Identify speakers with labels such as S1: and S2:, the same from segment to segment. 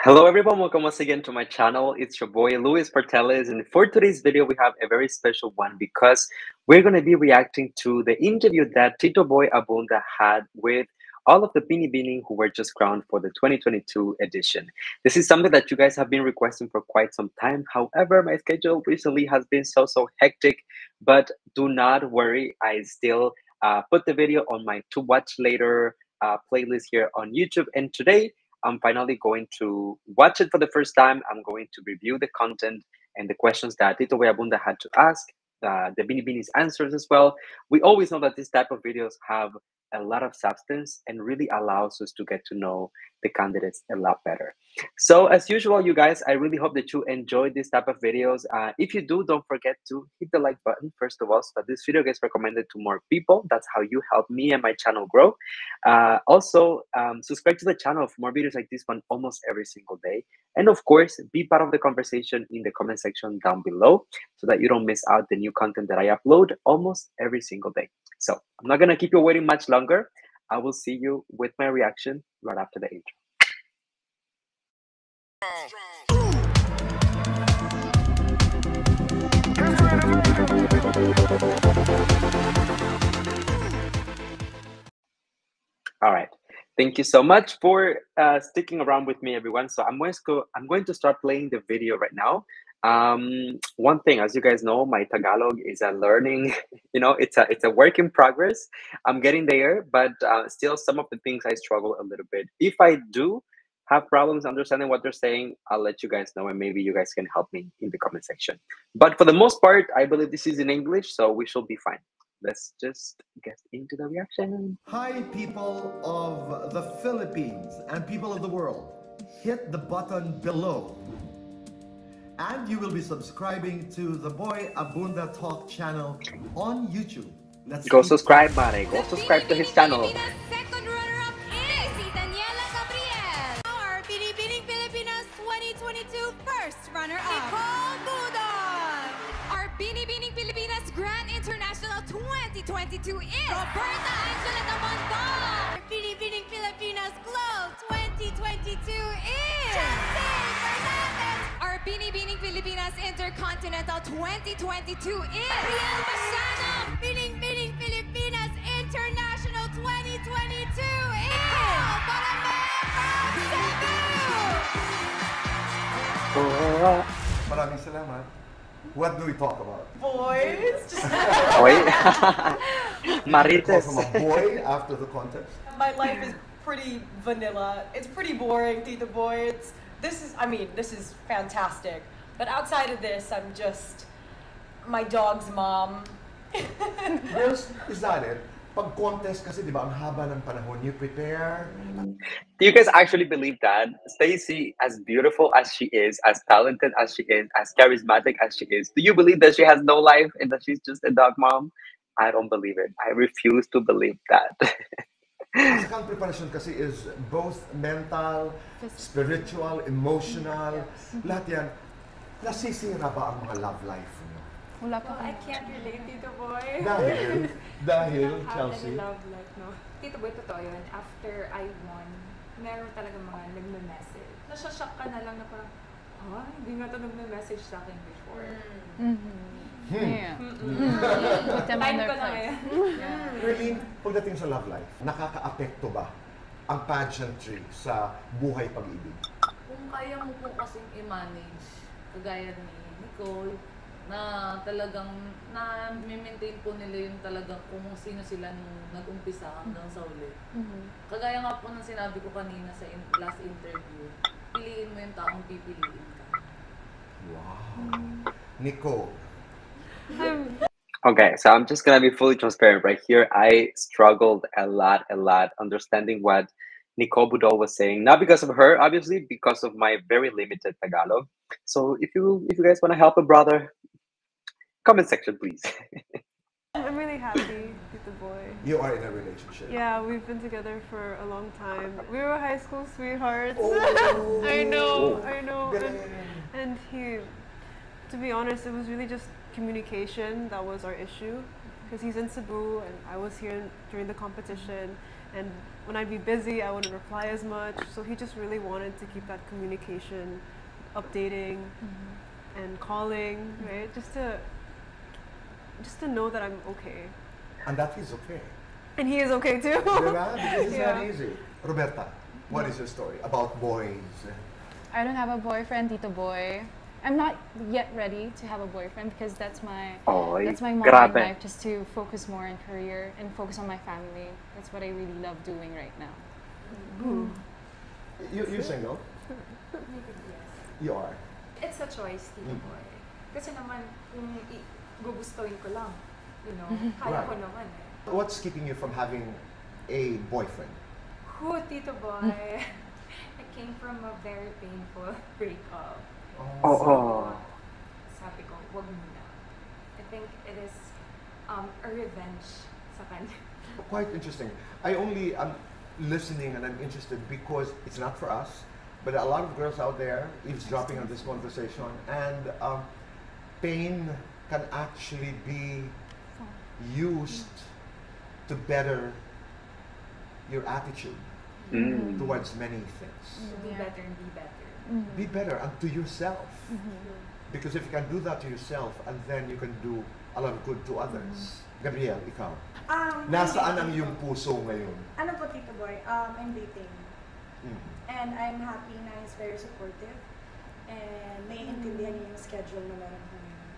S1: Hello everyone, welcome once again to my channel. It's your boy Luis Portelles, and for today's video we have a very special one because we're going to be reacting to the interview that Tito Boy Abunda had with all of the Binibining who were just crowned for the 2022 edition. This is something that you guys have been requesting for quite some time. However, my schedule recently has been so hectic, but do not worry, I still put the video on my to watch later playlist here on YouTube, and today I'm finally going to watch it for the first time. I'm going to review the content and the questions that Tito Boy Abunda had to ask, the Binibini's answers as well. We always know that this type of videos have a lot of substance and really allows us to get to know the candidates a lot better. So as usual, you guys, I really hope that you enjoyed this type of videos. If you do, don't forget to hit the like button, first of all, so that this video gets recommended to more people. That's how you help me and my channel grow. Also, subscribe to the channel for more videos like this one almost every single day. And of course, be part of the conversation in the comment section down below so that you don't miss out the new content that I upload almost every single day. So I'm not going to keep you waiting much longer. I will see you with my reaction right after the intro. All right. Thank you so much for sticking around with me, everyone. So I'm going to start playing the video right now. One thing, as you guys know, my Tagalog is a learning, it's a work in progress. I'm getting there, but still some of the things I struggle a little bit. If I do have problems understanding what they're saying, I'll let you guys know, and maybe you guys can help me in the comment section. But for the most part, I believe this is in English, so we should be fine. Let's just get into the reaction.
S2: Hi, people of the Philippines and people of the world. Hit the button below. And you will be subscribing to the Boy Abunda Talk channel on YouTube. Let's
S1: go subscribe, Mare. Go subscribe to his channel.
S3: Second runner-up is Gabrielle. Our Binibining Pilipinas 2022 first runner-up, Nicole Budol. Our Binibining Pilipinas Grand International 2022 is Roberta and Tamondong. Our Binibining Pilipinas Globe 2022 is Fernandez. Our Binibining Pilipinas Intercontinental 2022 is Gabrielle Basiano. Binibining Pilipinas International 2022 is Borromeo.
S2: Maraming salamat. What do we talk about?
S4: Boys.
S1: Boy? Marites.
S2: From a boy after the contest?
S4: My life is pretty vanilla. It's pretty boring, Tito Boy. This is fantastic. But outside of this, I'm just my dog's mom.
S2: Girls, is that it? Pag contest kasi, di ba, ang haba ng panahon, you prepare.
S1: Do you guys actually believe that Stacey, as beautiful as she is, as talented as she is, as charismatic as she is, do you believe that she has no life and that she's just a dog mom? I don't believe it. I refuse to believe that.
S2: Kasi ang preparation kasi is both mental, spiritual, emotional, lahat yan. Nasisira ba ang mga love life niyo?
S5: Wala pa.
S6: I can't relate, Tito Boy.
S2: Dahil, Chelsea.
S6: Love life, no? Tito Boy, totoo yun. After I won, meron talaga mga nagme-message. Nasashock ka na lang na parang, hindi nga ito nagme-message sa akin before.
S5: Yeah.
S6: Time ko na ngayon.
S2: Herlene, pagdating sa love life, nakaka-apekto ba ang pageantry sa buhay pag-ibig?
S7: Kung kaya mo po kasing i-manage, kagaya ni Nicole, na talagang na-maintain po nila yung talagang kung sino sila nung nag-umpisa hanggang sa uli. Kagaya nga po ng sinabi ko kanina sa last interview, piliin mo yung taong pipiliin ka.
S2: Wow. Nicole.
S1: Okay, so I'm just gonna be fully transparent right here. I struggled a lot understanding what Nicole Budol was saying. Not because of her, obviously, because of my very limited Tagalog. So if you guys want to help a brother, comment section, please.
S8: I'm really happy, Tito Boy.
S2: You are in a relationship.
S8: Yeah, we've been together for a long time. We were high school sweethearts.
S2: Oh.
S8: I know. And he, to be honest, it was really just communication that was our issue. Because he's in Cebu and I was here during the competition. and when I'd be busy, I wouldn't reply as much. So he just really wanted to keep that communication, updating, and calling, right? Just to know that I'm okay.
S2: And that is okay.
S8: And he is okay too.
S2: Diba? Because it's
S8: Yeah.
S2: not easy. Roberta, what is your story about boys?
S5: I don't have a boyfriend, Tito Boy. I'm not yet ready to have a boyfriend because that's my
S1: Oy,
S5: motto in
S1: grabe.
S5: life, just to focus more on career and focus on my family. That's what I really love doing right now.
S2: You're single?
S6: Maybe yes.
S2: You are.
S6: It's a choice, Tito Boy. Kasi naman, kung gugustuhin ko lang, you know, kaya ko naman eh.
S2: What's keeping you from having a boyfriend?
S6: Who, Tito Boy? I came from a very painful breakup.
S1: Oh.
S6: Sabi ko, wag muna. I think it is a revenge sa kanya.
S2: Quite interesting. I only am listening and I'm interested because it's not for us, but a lot of girls out there eavesdropping on this conversation, and pain can actually be used to better your attitude towards many things.
S6: Be better and be better.
S2: Be better unto yourself. Because if you can do that to yourself, and then you can do a lot of good to others. Gabrielle, ikaw. Nasaan ang iyong puso ngayon?
S9: Ano po, Tito Boy? I'm dating. And I'm happy na he's very supportive. And naiintindihan niya yung schedule na meron ko ngayon.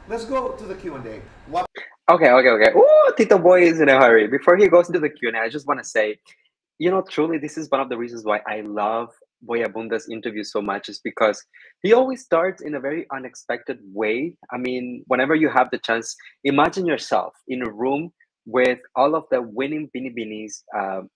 S2: Let's go to the Q&A. What
S1: Okay. Ooh, Tito Boy is in a hurry. Before he goes into the Q&A, I just want to say, truly, this is one of the reasons why I love Boy Abunda's interview so much, is because he always starts in a very unexpected way. I mean, whenever you have the chance, imagine yourself in a room with all of the winning Binibinis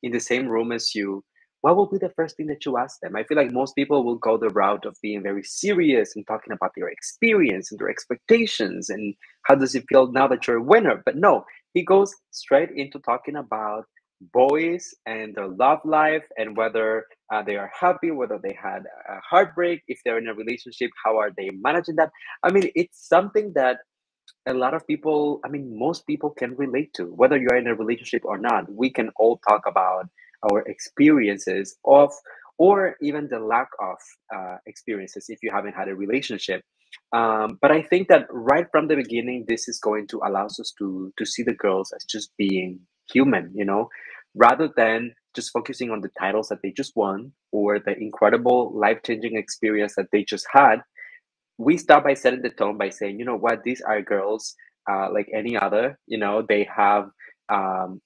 S1: in the same room as you. What will be the first thing that you ask them? I feel like most people will go the route of being very serious and talking about their experience and their expectations and how does it feel now that you're a winner. But no, he goes straight into talking about boys and their love life and whether they are happy, whether they had a heartbreak, if they're in a relationship, how are they managing that. I mean, it's something that a lot of people, I mean, most people can relate to. Whether you're in a relationship or not, we can all talk about our experiences of, or even the lack of experiences if you haven't had a relationship. But I think that right from the beginning, this is going to allow us to see the girls as just being human, rather than just focusing on the titles that they just won or the incredible life-changing experience that they just had. We start by setting the tone by saying, you know what, these are girls like any other. They have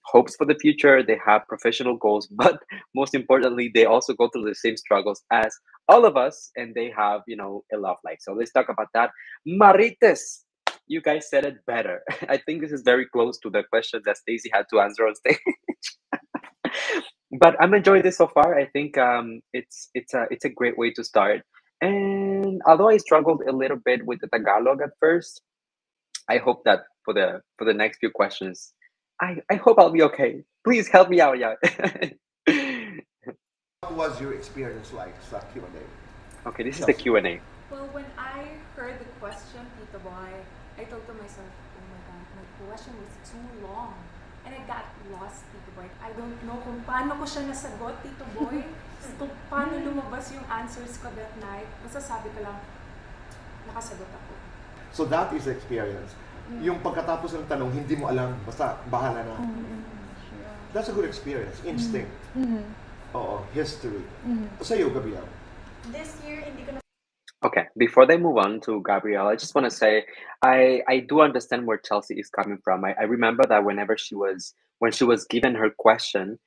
S1: hopes for the future, they have professional goals, but most importantly, they also go through the same struggles as all of us, and they have, a love life. So let's talk about that. Marites, you guys said it better. I think this is very close to the question that Stacey had to answer on stage. But I'm enjoying this so far. I think it's a great way to start. And although I struggled a little bit with the Tagalog at first, I hope that for the next few questions, I hope I'll be okay. Please help me out, yeah.
S2: What was your experience like sa Q&A?
S1: Okay, this is the Q&A.
S6: Well, when I heard the question, Tito Boy, I thought to myself, oh my God, my question was too long. And I got lost, Tito Boy. I don't know kung paano ko siya nasagot, Tito Boy. Kung paano lumabas yung answers ko that night. Basta sabi ko lang, nakasagot ako.
S2: So that is experience. Yung pagkatapos ng tanong, hindi mo alam, basta bahala na. That's a good experience. Instinct. Oo, history. Sa iyo, Gabrielle?
S9: This year, hindi ko na
S1: Okay, before they move on to Gabrielle, I just want to say I do understand where Chelsea is coming from. I remember that when she was given her question,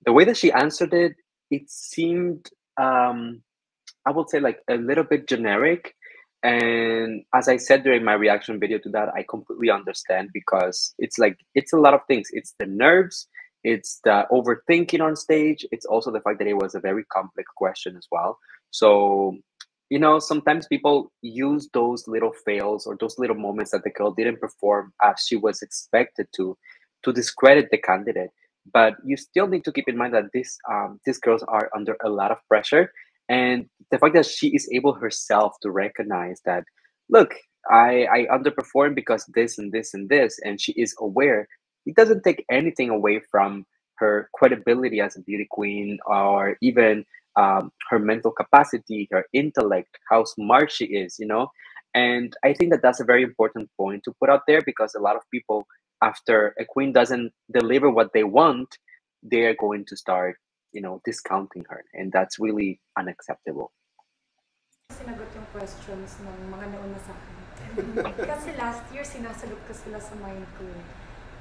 S1: the way that she answered it, it seemed I would say like a little bit generic. And as I said during my reaction video to that, I completely understand, because it's a lot of things. It's the nerves, it's the overthinking on stage, it's also the fact that it was a very complex question as well. So sometimes people use those little fails or those little moments that the girl didn't perform as she was expected to discredit the candidate. But you still need to keep in mind that these girls are under a lot of pressure, and the fact that she is able herself to recognize that, look, I underperformed because this and this and this, and she is aware. It doesn't take anything away from her credibility as a beauty queen, or even her mental capacity, her intellect, how smart she is, you know. And I think that that's a very important point to put out there, because a lot of people, after a queen doesn't deliver what they want, they're going to start, you know, discounting her, and that's really unacceptable.
S9: Sinagot yung questions ng mga nauna sa akin. Kasi last year, sinasagot ko sila sa mind ko.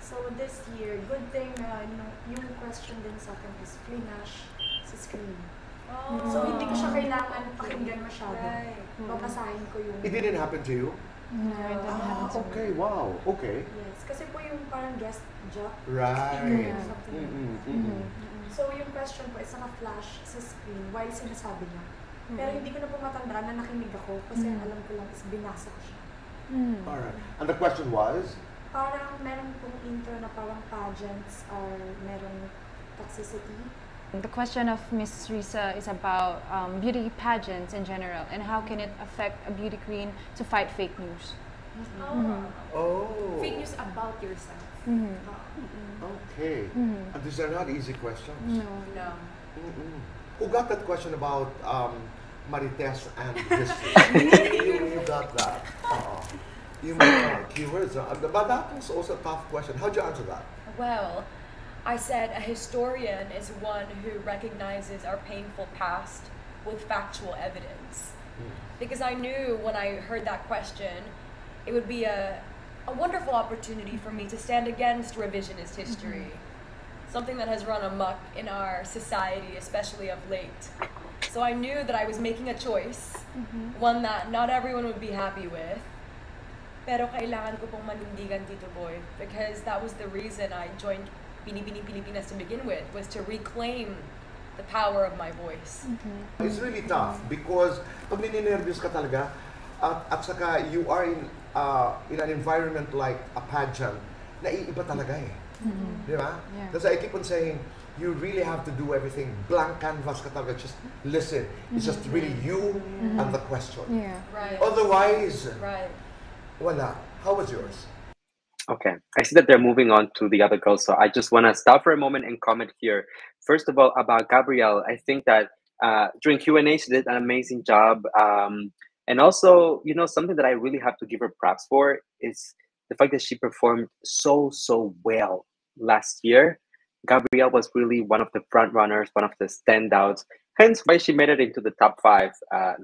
S9: So this year, good thing na yung question din sa akin is flash sa screen. Oh. So hindi ko siya kailangan pakinggan masyado. Right. Babasahin ko yung...
S2: It didn't happen to you?
S5: No, it didn't happen to me.
S2: Okay, wow, okay.
S9: Yes, kasi po yung parang guest job.
S2: Right.
S9: So yung question po is naka-flash sa screen while sinasabi niya. Pero hindi ko na po matandaan na nakinig ako kasi alam ko lang is binasa ko siya.
S2: Alright. And the question was?
S9: Parang meron pong intro na parang pageants or merong toxicity.
S5: The question of Miss Risa is about beauty pageants in general, and how can it affect a beauty queen to fight fake news?
S2: Oh.
S6: Fake news about yourself.
S2: Okay. And these are not easy questions.
S6: No.
S2: Who got that question about Marites and history? you got that. You made keywords. But that was also a tough question. How'd you answer that?
S4: Well, I said a historian is one who recognizes our painful past with factual evidence. Because I knew when I heard that question, it would be a wonderful opportunity for me to stand against revisionist history. Something that has run amok in our society, especially of late. So I knew that I was making a choice, one that not everyone would be happy with. Pero kailangan ko pong manindigan, Tito Boy, because that was the reason I joined Binibining Pilipinas to begin with, was to reclaim the power of my voice.
S2: It's really tough because pag nininervyos ka talaga, at saka you are in an environment like a pageant, naiiba talaga eh. Di ba?
S5: Yeah.
S2: That's why I keep on saying, you really have to do everything. Blank canvas ka talaga, just listen. It's just really you and the question.
S5: Yeah.
S4: Right.
S2: Otherwise,
S4: Right.
S2: voila. How was yours?
S1: Okay, I see that they're moving on to the other girls, so I just want to stop for a moment and comment here. First of all, about Gabrielle, I think that during Q&A, she did an amazing job. And also, you know, something that I really have to give her props for is the fact that she performed so well last year. Gabrielle was really one of the front runners, one of the standouts, hence why she made it into the top 5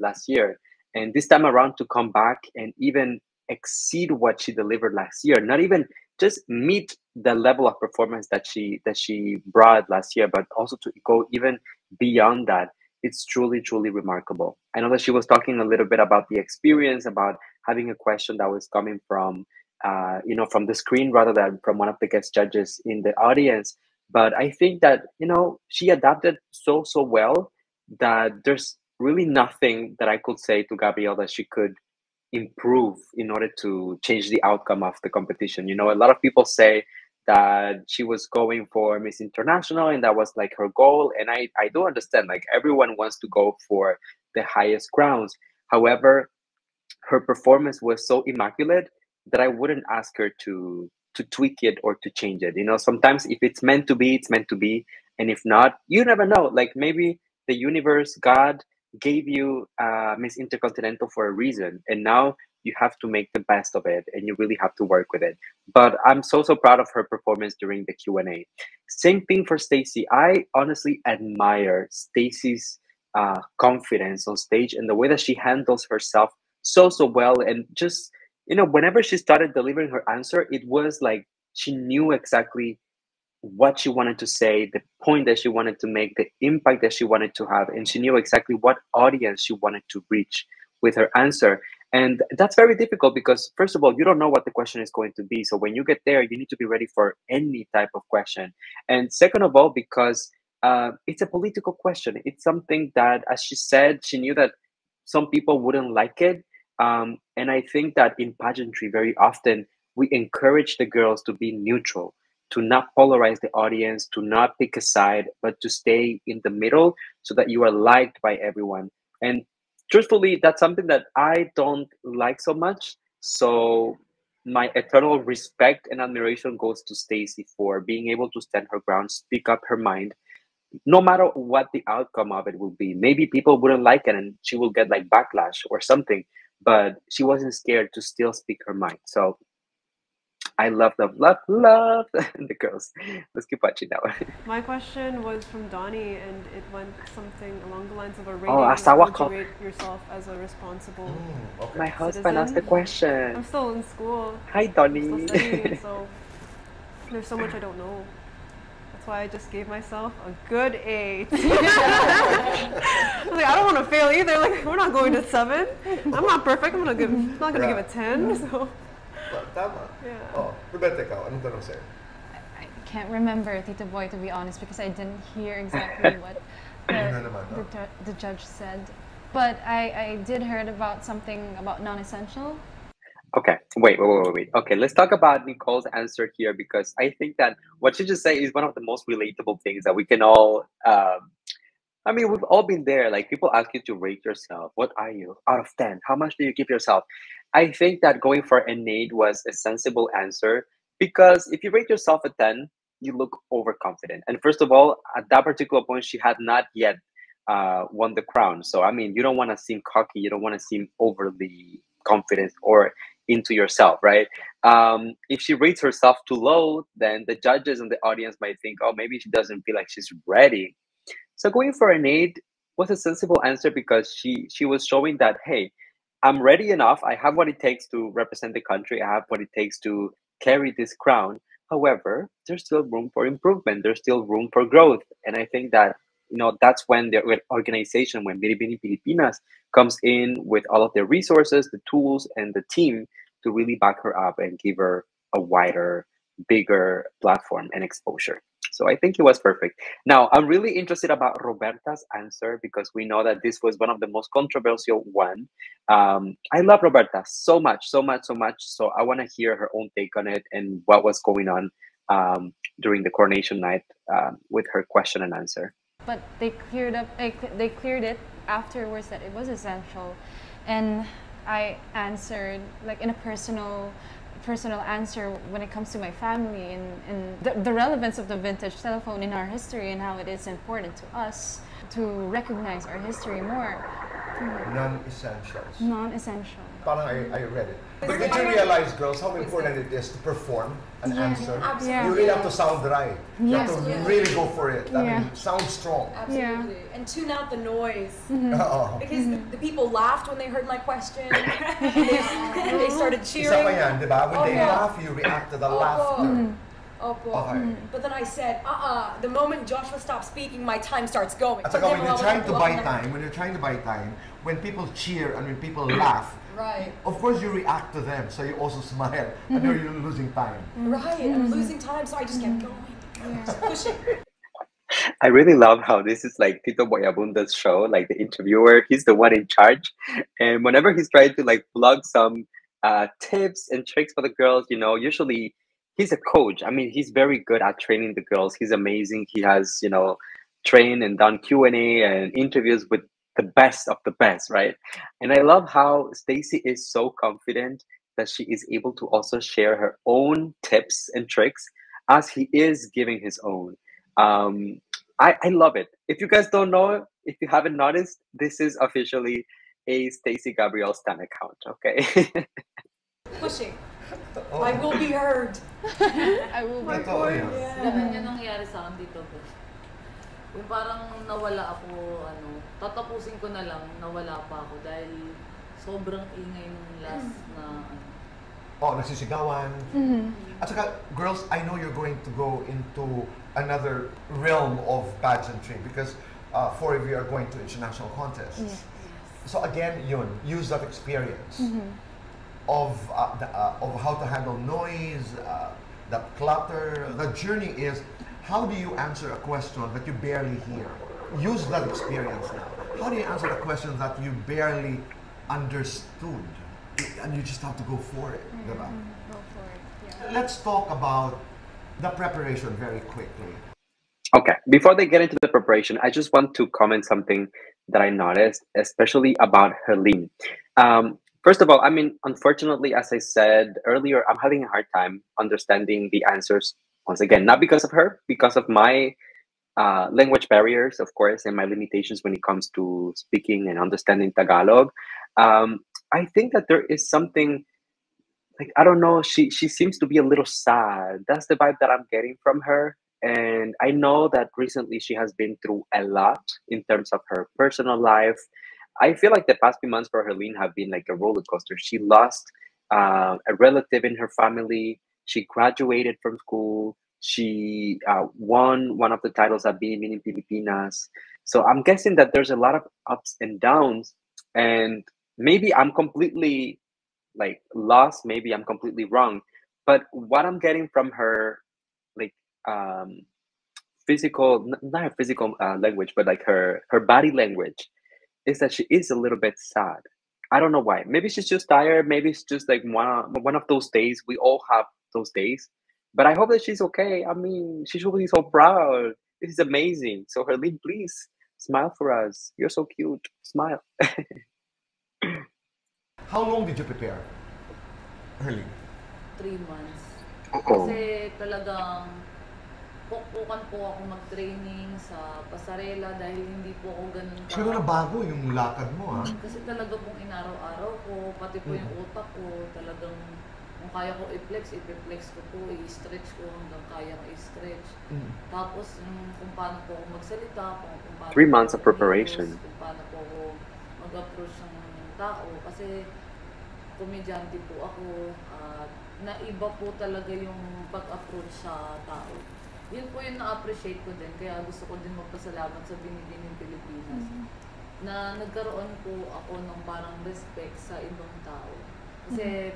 S1: last year. And this time around, to come back and even exceed what she delivered last year, not even just meet the level of performance that she brought last year, but also to go even beyond that, it's truly remarkable. I know that she was talking a little bit about the experience, about having a question that was coming from you know, from the screen rather than from one of the guest judges in the audience. But I think that, you know, she adapted so well that there's really nothing that I could say to Gabrielle that she could improve in order to change the outcome of the competition. You know, a lot of people say that she was going for Miss International and that was like her goal. And I do understand, like, everyone wants to go for the highest crowns. However, her performance was so immaculate that I wouldn't ask her to tweak it or to change it. You know, sometimes if it's meant to be, it's meant to be. And if not, you never know. Like, maybe the universe, God, gave you Miss Intercontinental for a reason, and now you have to make the best of it, and you really have to work with it. But I'm so proud of her performance during the Q&A. Same thing for Stacey. I honestly admire Stacey's confidence on stage and the way that she handles herself so well. And just, you know, whenever she started delivering her answer, it was like she knew exactly what she wanted to say, the point that she wanted to make, the impact that she wanted to have, and she knew exactly what audience she wanted to reach with her answer. And that's very difficult because, first of all, you don't know what the question is going to be. So when you get there, you need to be ready for any type of question. And second of all, because it's a political question. It's something that, as she said, she knew that some people wouldn't like it. And I think that in pageantry, very often, we encourage the girls to be neutral, to not polarize the audience, to not pick a side, but to stay in the middle so that you are liked by everyone. And truthfully, that's something that I don't like so much. So my eternal respect and admiration goes to Stacey for being able to stand her ground, speak up her mind, no matter what the outcome of it will be. Maybe people wouldn't like it and she will get like backlash or something, but she wasn't scared to still speak her mind. So I love the girls. Let's keep watching now.
S8: My question was from Donnie, and it went something along the lines of a rating.
S1: Oh,
S8: Like,
S1: asawa
S8: would
S1: ko.
S8: you rate yourself as a responsible
S1: My husband asked the
S8: citizen?
S1: question.
S8: I'm still in school.
S1: Hi,
S8: I'm still
S1: Donnie.
S8: studying, so there's so much I don't know. That's why I just gave myself a good 8. I was like, I don't want to fail either. Like, we're not going to 7. I'm not perfect. I'm not gonna give a 10. So
S2: Tama.
S8: yeah.
S2: Oh, Roberta, ikaw, anong tanong sa'yo?
S5: I can't remember, Tito Boy, to be honest, because I didn't hear exactly what the judge said. But I did heard about something about non-essential.
S1: Okay, wait. Okay, let's talk about Nicole's answer here, because I think that what she just said is one of the most relatable things that we can all. I mean, we've all been there. Like, people ask you to rate yourself. What are you out of 10? How much do you give yourself? I think that going for an 8 was a sensible answer, because if you rate yourself a 10, you look overconfident. And first of all, at that particular point, she had not yet won the crown. So I mean, you don't want to seem cocky. You don't want to seem overly confident or into yourself, right? If she rates herself too low, then the judges and the audience might think, oh, maybe she doesn't feel like she's ready. So going for an 8 was a sensible answer, because she was showing that, hey, I'm ready enough. I have what it takes to represent the country. I have what it takes to carry this crown. However, there's still room for improvement. There's still room for growth. And I think that, that's when the organization, when Binibining Pilipinas comes in with all of their resources, the tools, and the team to really back her up and give her a wider, bigger platform and exposure. So I think it was perfect. Now, I'm really interested about Roberta's answer, because we know that this was one of the most controversial one. I love Roberta so much. So I want to hear her own take on it and what was going on during the coronation night with her question and answer.
S5: But they cleared it afterwards that it was essential, and I answered like in a personal answer when it comes to my family and the relevance of the vintage telephone in our history and how it is important to us to recognize our history more.
S2: Non-essentials.
S5: Non-essential.
S2: Parang I read it. But did you realize, girls, how important it is to perform an answer?
S9: Absolutely.
S2: You really have to sound right. You have to
S9: Yes.
S2: really go for it. I
S5: Yeah.
S2: mean, sound strong.
S4: Absolutely. And tune out the noise.
S2: Oo.
S4: Because the people laughed when they heard my question. and they started
S2: Isa
S4: cheering.
S2: pa yan, di ba? When they
S4: Opo.
S2: laugh, you react to the laughter.
S4: Opo.
S2: Okay.
S4: But then I said, the moment Joshua stops speaking, my time starts going.
S2: At saka when you're trying to buy time, when people cheer and when people laugh,
S4: Right.
S2: of course you react to them, so you also smile. I know you're losing time.
S4: Right. I'm losing time, so I just kept going. Just pushing.
S1: I really love how this is like Tito Boy Abunda's show, like the interviewer. He's the one in charge, and whenever he's trying to like plug some tips and tricks for the girls, usually he's a coach. I mean, he's very good at training the girls. He's amazing. He has trained and done Q&A and interviews with the best of the best, right? And I love how Stacey is so confident that she is able to also share her own tips and tricks as he is giving his own. I love it. If you guys don't know, if you haven't noticed, this is officially a Stacey Gabriel Stan account, okay?
S4: Pushing. I will be heard.
S5: I will be
S2: Totoo yan.
S7: Ganun yung nangyari sa akin dito. Yung parang nawala ako, tatapusin ko na lang, nawala pa ako dahil sobrang ingay nung last na
S2: Nagsisigawan. At saka, girls, I know you're going to go into another realm of pageantry because 4 of you are going to international contests.
S5: Yes.
S2: So again, use that experience of how to handle noise, the clutter. The journey is, how do you answer a question that you barely hear? Use that experience now. How do you answer a question that you barely understood? And you just have to go for it.
S5: Go for it. Yeah.
S2: Let's talk about the preparation very quickly.
S1: Okay, before they get into the preparation, I just want to comment something that I noticed, especially about Herlene. First of all, I mean, unfortunately, as I said earlier, I'm having a hard time understanding the answers. Once again, not because of her, because of my language barriers, of course, and my limitations when it comes to speaking and understanding Tagalog. Um, I think that there is something like, I don't know. She seems to be a little sad. That's the vibe that I'm getting from her. And I know that recently she has been through a lot in terms of her personal life. I feel like the past few months for Herlene have been like a roller coaster. She lost a relative in her family. She graduated from school. She won one of the titles at Binibining Pilipinas. So I'm guessing that there's a lot of ups and downs. And maybe I'm completely like lost, maybe I'm completely wrong, but what I'm getting from her, like um physical, not her physical language, but like her body language, is that she is a little bit sad. I don't know why. Maybe she's just tired, maybe it's just like one of those days. We all have those days, but I hope that she's okay. I mean, she should be so proud. This is amazing. So Herlene, please smile for us. You're so cute. Smile.
S2: How long did you prepare, Herlene?
S7: 3 months.
S1: Oh.
S7: Kasi talagang pukpukan po ako mag-training sa pasarela dahil hindi po ako ganun ka.
S2: Pero nabago yung lakad mo, ha?
S7: Kasi talaga pong inaraw-araw ko, pati po yung utak ko, talagang kung kaya ko i-flex, i-flex ko po, i-stretch ko hanggang kaya ko i-stretch. Tapos kung paano po ako magsalita, kung paano
S1: 3 months of
S7: ako
S1: preparation.
S7: kung paano po ako mag-approach ng tao. Kasi komedyante po ako at naiba po talaga yung pag-approach sa tao. Yun po yung na-appreciate ko din, kaya gusto ko din magpasalamat sa Binibining Pilipinas na nagkaroon po ako ng parang respect sa ibang tao. Kasi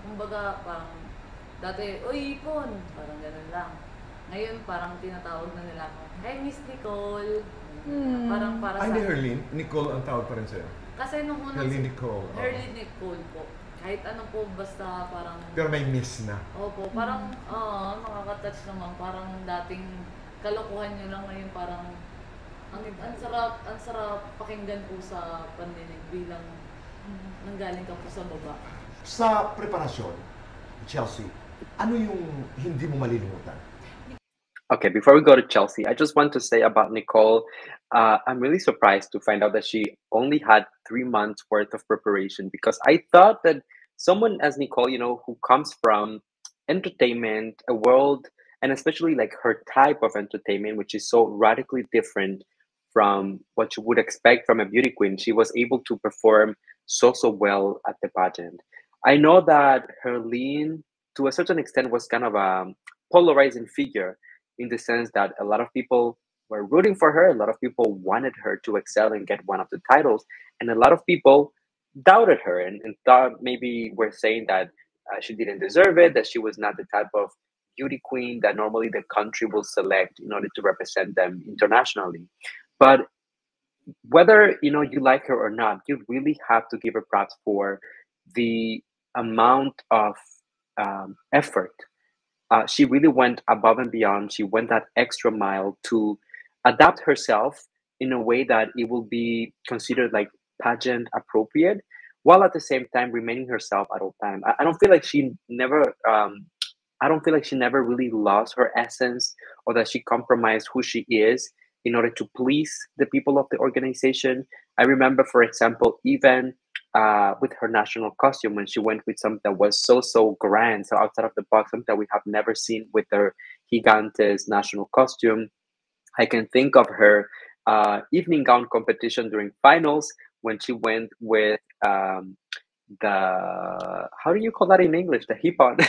S7: kumbaga parang dati, "Uy, Ipon!" Parang ganun lang. Ngayon parang tinatawag na nila ako, "Hey, Miss Nicole!" Parang para sa...
S2: Ay, hindi Herlene. Nicole ang tawag pa rin sa'yo.
S7: Kasi nung unang...
S2: Herlene Nicole.
S7: Herlene Nicole po. Kahit ano po, basta parang...
S2: Pero may miss na.
S7: Opo, parang nakaka-touch naman. Parang dating kalokohan nyo lang ngayon, parang ang sarap pakinggan po sa pandinig bilang nanggaling ka po sa baba.
S2: Sa preparasyon, Chelsea, ano yung hindi mo malilimutan?
S1: Okay, before we go to Chelsea, I just want to say about Nicole, I'm really surprised to find out that she only had 3 months worth of preparation, because I thought that someone as Nicole, you know, who comes from entertainment, a world, and especially like her type of entertainment, which is so radically different from what you would expect from a beauty queen, she was able to perform so well at the pageant. I know that Herlene, to a certain extent, was kind of a polarizing figure, in the sense that a lot of people were rooting for her, a lot of people wanted her to excel and get one of the titles, and a lot of people doubted her and thought maybe were saying that she didn't deserve it, that she was not the type of beauty queen that normally the country will select in order to represent them internationally. But whether you know you like her or not, you really have to give her props for the amount of effort. She really went above and beyond. She went that extra mile to adapt herself in a way that it will be considered like pageant appropriate, while at the same time remaining herself at all time. I don't feel like she never. I don't feel like she never really lost her essence, or that she compromised who she is in order to please the people of the organization. I remember, for example, even with her national costume, when she went with something that was so grand, so outside of the box, something that we have never seen with her Gigantes national costume. I can think of her evening gown competition during finals, when she went with the, how do you call that in English? The hip hop.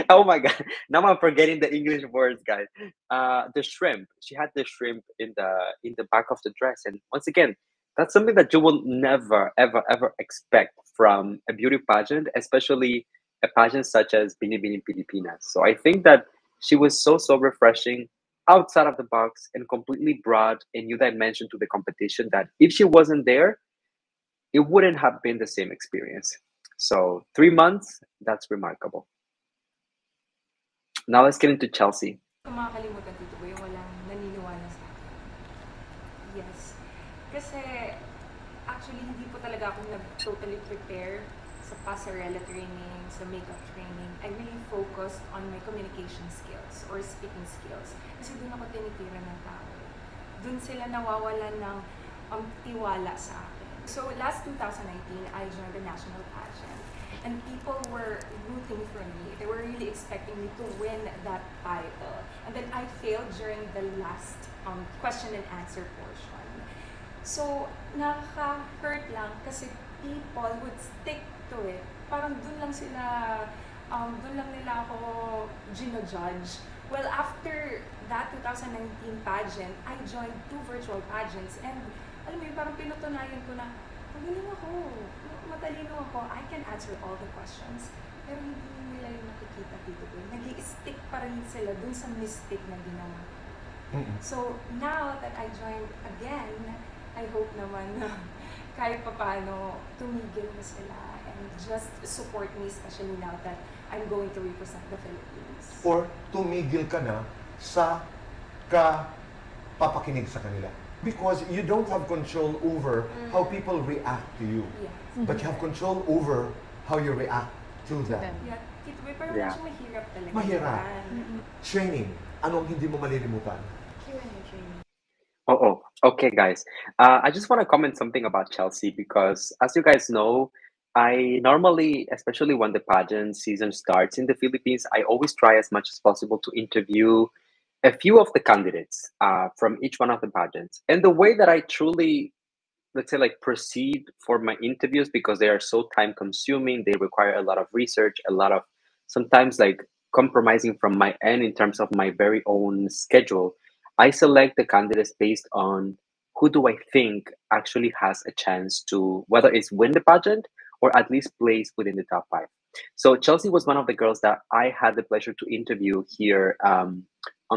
S1: Oh my god! Now I'm forgetting the English words, guys. The shrimp. She had the shrimp in the back of the dress, and once again, that's something that you will never, ever expect from a beauty pageant, especially a pageant such as Binibining Pilipinas. So I think that she was so refreshing, outside of the box, and completely brought a new dimension to the competition that if she wasn't there, it wouldn't have been the same experience. So 3 months, that's remarkable. Now let's get into Chelsea.
S6: Kung makakalimutan, Tito Boy, walang naniniwala sa akin. Yes. Kasi, Actually, hindi po talaga ako nag-totally prepare sa passerella training, sa makeup training. I really focused on my communication skills or speaking skills. Kasi doon ako tinitira ng tao. Doon sila nawawalan ng tiwala sa akin. So last 2019, I joined the national pageant. And people were rooting for me. They were really expecting me to win that title. And then I failed during the last question and answer portion. So, nakaka-hurt lang kasi people would stick to it. Parang dun lang nila ako gino-judge. Well, after that 2019 pageant, I joined 2 virtual pageants. And alam mo yun, parang pinutunayan ko na, magaling ako, matalino ako, I can answer all the questions. Pero hindi nila yung nakikita dito. Nag-i-stick pa rin sila dun sa mistake na ginawa. So, now that I joined again, I hope naman na kahit papaano tumigil na sila and just support me, especially now that I'm going to represent the Philippines.
S2: Or tumigil ka na sa papakinig sa kanila. Because you don't have control over how people react to you.
S6: Yes.
S2: But you have control over how you react to them.
S6: Yeah, Tito Boy, pero medyo mahirap talaga.
S2: Mahirap. Training. Anong hindi mo malilimutan?
S6: Q&A training.
S1: Oh, okay, guys. I just want to comment something about Chelsea because, as you guys know, I normally, especially when the pageant season starts in the Philippines, I always try as much as possible to interview a few of the candidates from each one of the pageants. And the way that I truly, let's say, like proceed for my interviews, because they are so time consuming, they require a lot of research, a lot of sometimes like compromising from my end in terms of my very own schedule. I select the candidates based on who do I think actually has a chance to, whether it's win the pageant or at least place within the top 5. So Chelsea was one of the girls that I had the pleasure to interview here on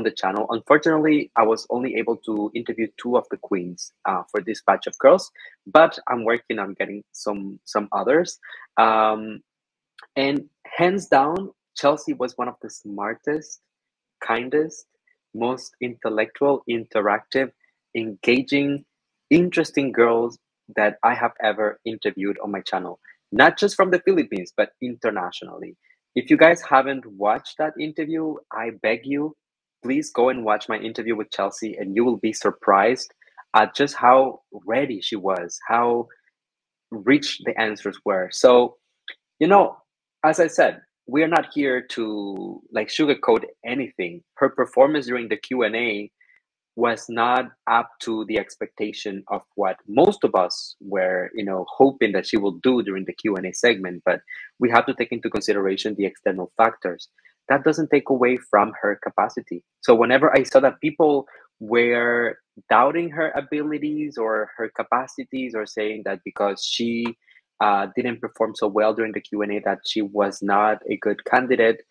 S1: the channel. Unfortunately, I was only able to interview 2 of the queens for this batch of girls, but I'm working on getting some others. And hands down, Chelsea was one of the smartest, kindest, most intellectual, interactive, engaging, interesting girls that I have ever interviewed on my channel. Not just from the Philippines, but internationally. If you guys haven't watched that interview, I beg you, please go and watch my interview with Chelsea and you will be surprised at just how ready she was, how rich the answers were. So, you know, as I said, we are not here to like sugarcoat anything. Her performance during the Q&A was not up to the expectation of what most of us were, you know, hoping that she will do during the Q&A segment. But we have to take into consideration the external factors. That doesn't take away from her capacity. So whenever I saw that people were doubting her abilities or her capacities, or saying that because she didn't perform so well during the Q&A that she was not a good candidate,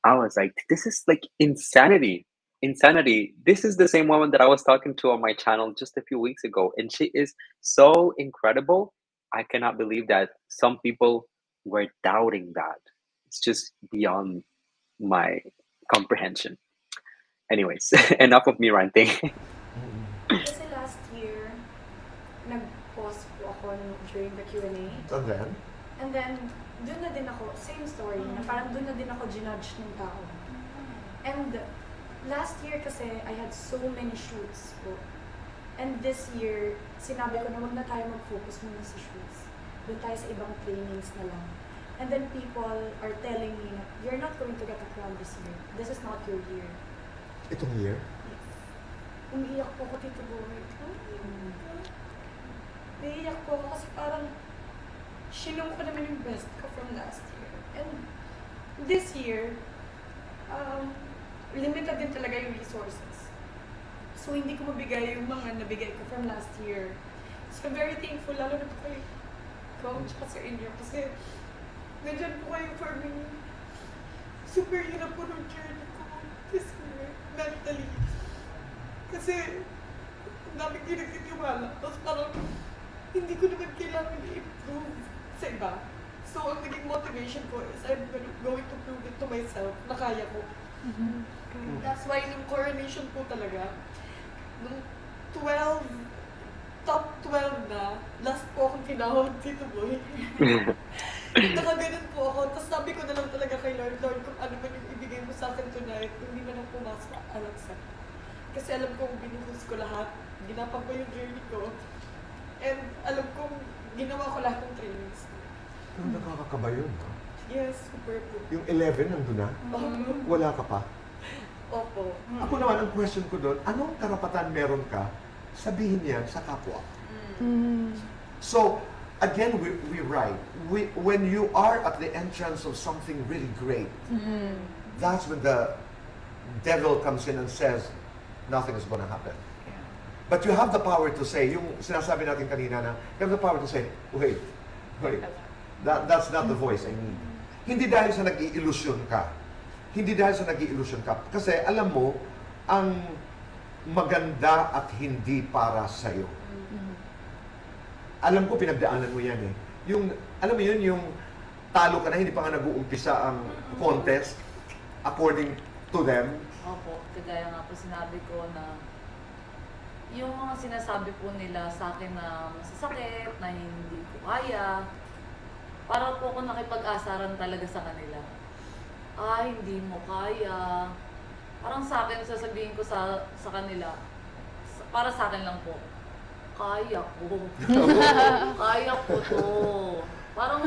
S1: I was like, this is like insanity. This is the same woman that I was talking to on my channel just a few weeks ago, and she is so incredible. I cannot believe that some people were doubting that. It's just beyond my comprehension. Anyways, enough of me ranting.
S9: Kasi last year, nag-pause po ako during the Q&A. And then, dun na din ako, same story, na parang dun na din ako ginudge ng tao. And last year kasi, I had so many shoots po. And this year, sinabi ko na wag na tayo mag-focus muna sa shoots. Doon tayo sa ibang trainings na lang. And then people are telling me na, you're not going to get a crown this year. This is not your year.
S2: Itong year?
S9: Yes. Umiiyak po ako, Tito Boy. Umiiyak po ako kasi parang sinong ko naman yung best ko from last year. And this year, limited din talaga yung resources. So, hindi ko mabigay yung mga nabigay ko from last year. So, I'm very thankful, lalo na po kay Coach at sa inyo. Kasi, nandyan po kayo for me. Super hirap po ng journey ko this year, mentally. Kasi, ang daming ginagtitiwala. Tapos parang, hindi ko naman kailangan i-improve sa iba. So, ang naging motivation ko is I'm going to prove it to myself na kaya ko. That's why nung coronation po talaga, nung top 12 na, last po ako
S10: tinawag, Tito Boy. Nakaganon po ako. Tapos sabi ko na lang talaga kay Lord, Lord, kung ano man yung ibigay mo sa akin tonight, kung hindi man ako pumasok, alam sa kasi alam kong binuhos ko lahat. Ginapang ko yung journey ko. And alam kong ginawa ko lahat ng trainings.
S2: Pero nakakakaba yun, no?
S10: Yes, super po.
S2: Yung 11 nandun na? Wala ka pa?
S10: Opo.
S2: Ako naman, ang question ko doon, anong karapatan meron ka sabihin yan sa kapwa? So, again, we write. When you are at the entrance of something really great, that's when the devil comes in and says, nothing is gonna happen. But you have the power to say, yung sinasabi natin kanina na, you have the power to say, wait, that's not the voice I need. Hindi dahil sa nag-i-illusion ka. Hindi dahil sa nag-i-illusion ka. Kasi alam mo, ang maganda at hindi para sa'yo. Alam ko, pinagdaanan mo yan eh. Yung, alam mo yun, yung talo ka na, hindi pa nga nag-uumpisa ang contest according to them.
S7: Opo, kagaya nga po sinabi ko na yung mga sinasabi po nila sa akin na masasakit, na hindi ko kaya, para po ako nakipag-asaran talaga sa kanila. Hindi mo kaya. Parang sa akin, sasabihin ko sa kanila, para sa akin lang po, kaya ko. Kaya ko to. Parang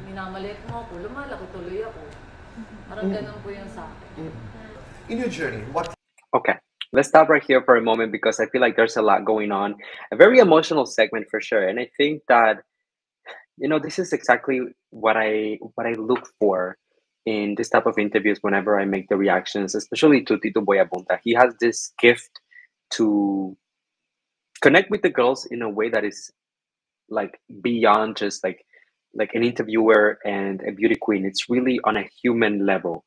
S7: minamaliit mo ako, lumalaki tuloy ako. Parang ganun po yung sa akin.
S2: In your journey, what...
S1: Okay, let's stop right here for a moment because I feel like there's a lot going on. A very emotional segment for sure. And I think that, you know, this is exactly what I look for in this type of interviews whenever I make the reactions, especially to Tito Boy Abunda. He has this gift to connect with the girls in a way that is like beyond just like an interviewer and a beauty queen. It's really on a human level.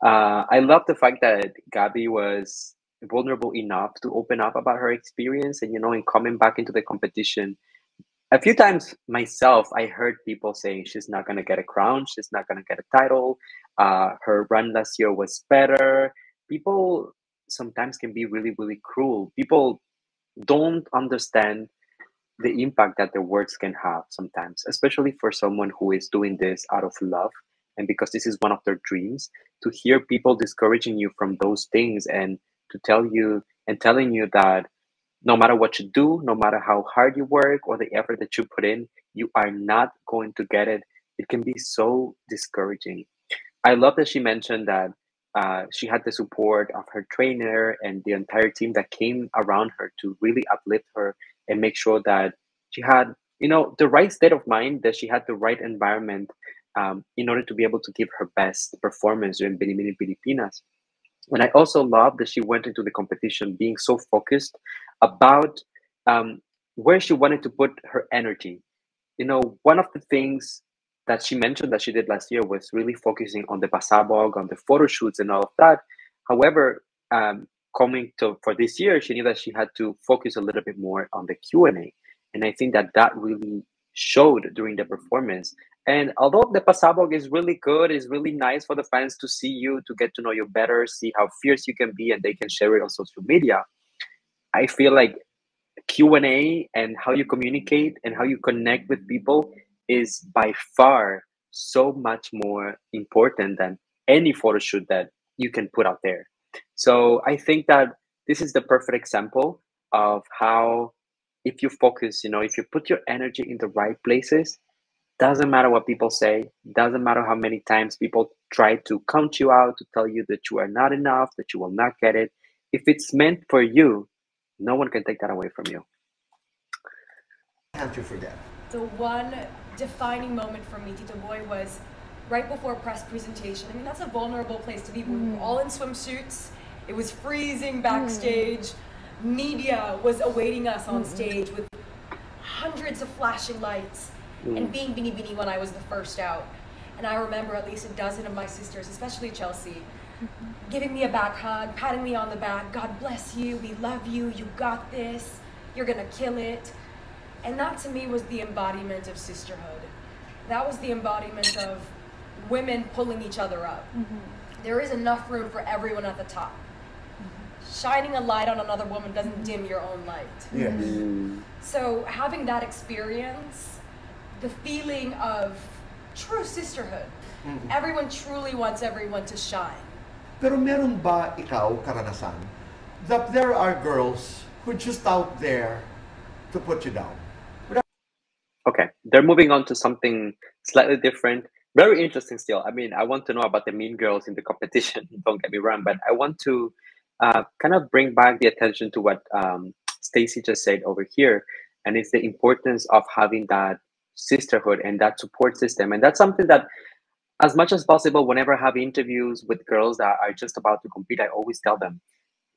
S1: I love the fact that Gabby was vulnerable enough to open up about her experience and, you know, in coming back into the competition. A few times myself, I heard people saying she's not going to get a crown, she's not going to get a title. Her run last year was better. People sometimes can be really, really cruel. People don't understand the impact that their words can have sometimes, especially for someone who is doing this out of love and because this is one of their dreams. To hear people discouraging you from those things and to tell you and telling you that no matter what you do, no matter how hard you work or the effort that you put in, you are not going to get it. It can be so discouraging. I love that she mentioned that she had the support of her trainer and the entire team that came around her to really uplift her and make sure that she had, you know, the right state of mind, that she had the right environment in order to be able to give her best performance during Binibining Pilipinas. And I also love that she went into the competition being so focused about where she wanted to put her energy. You know, one of the things that she mentioned that she did last year was really focusing on the pasabog, on the photo shoots and all of that. However, coming to for this year, she knew that she had to focus a little bit more on the Q&A. And I think that that really showed during the performance. And although the pasabog is really good, it's really nice for the fans to see you, to get to know you better, see how fierce you can be, and they can share it on social media. I feel like Q&A and how you communicate and how you connect with people is by far so much more important than any photo shoot that you can put out there. So I think that this is the perfect example of how, if you focus, you know, if you put your energy in the right places, doesn't matter what people say, doesn't matter how many times people try to count you out, to tell you that you are not enough, that you will not get it. If it's meant for you, no one can take that away from you.
S2: Can't you forget?
S4: The one defining moment for me, Tito Boy, was right before press presentation. I mean, that's a vulnerable place to be. We were all in swimsuits. It was freezing backstage. Media was awaiting us on stage with hundreds of flashing lights. And being Binibini when I was the first out. And I remember at least a dozen of my sisters, especially Chelsea, giving me a back hug, patting me on the back. God bless you, we love you, you got this, you're gonna kill it. And that to me was the embodiment of sisterhood. That was the embodiment of women pulling each other up. There is enough room for everyone at the top. shining a light on another woman doesn't dim your own light.
S2: Yes.
S4: So having that experience, the feeling of true sisterhood, everyone truly wants everyone to shine.
S2: Pero meron ba ikaw karanasan that there are girls who are just out there to put you down?
S1: Okay, they're moving on to something slightly different. Very interesting still. I mean, I want to know about the mean girls in the competition. Don't get me wrong, but I want to kind of bring back the attention to what Stacey just said over here, and it's the importance of having that sisterhood and that support system. And that's something that, as much as possible, whenever I have interviews with girls that are just about to compete, I always tell them,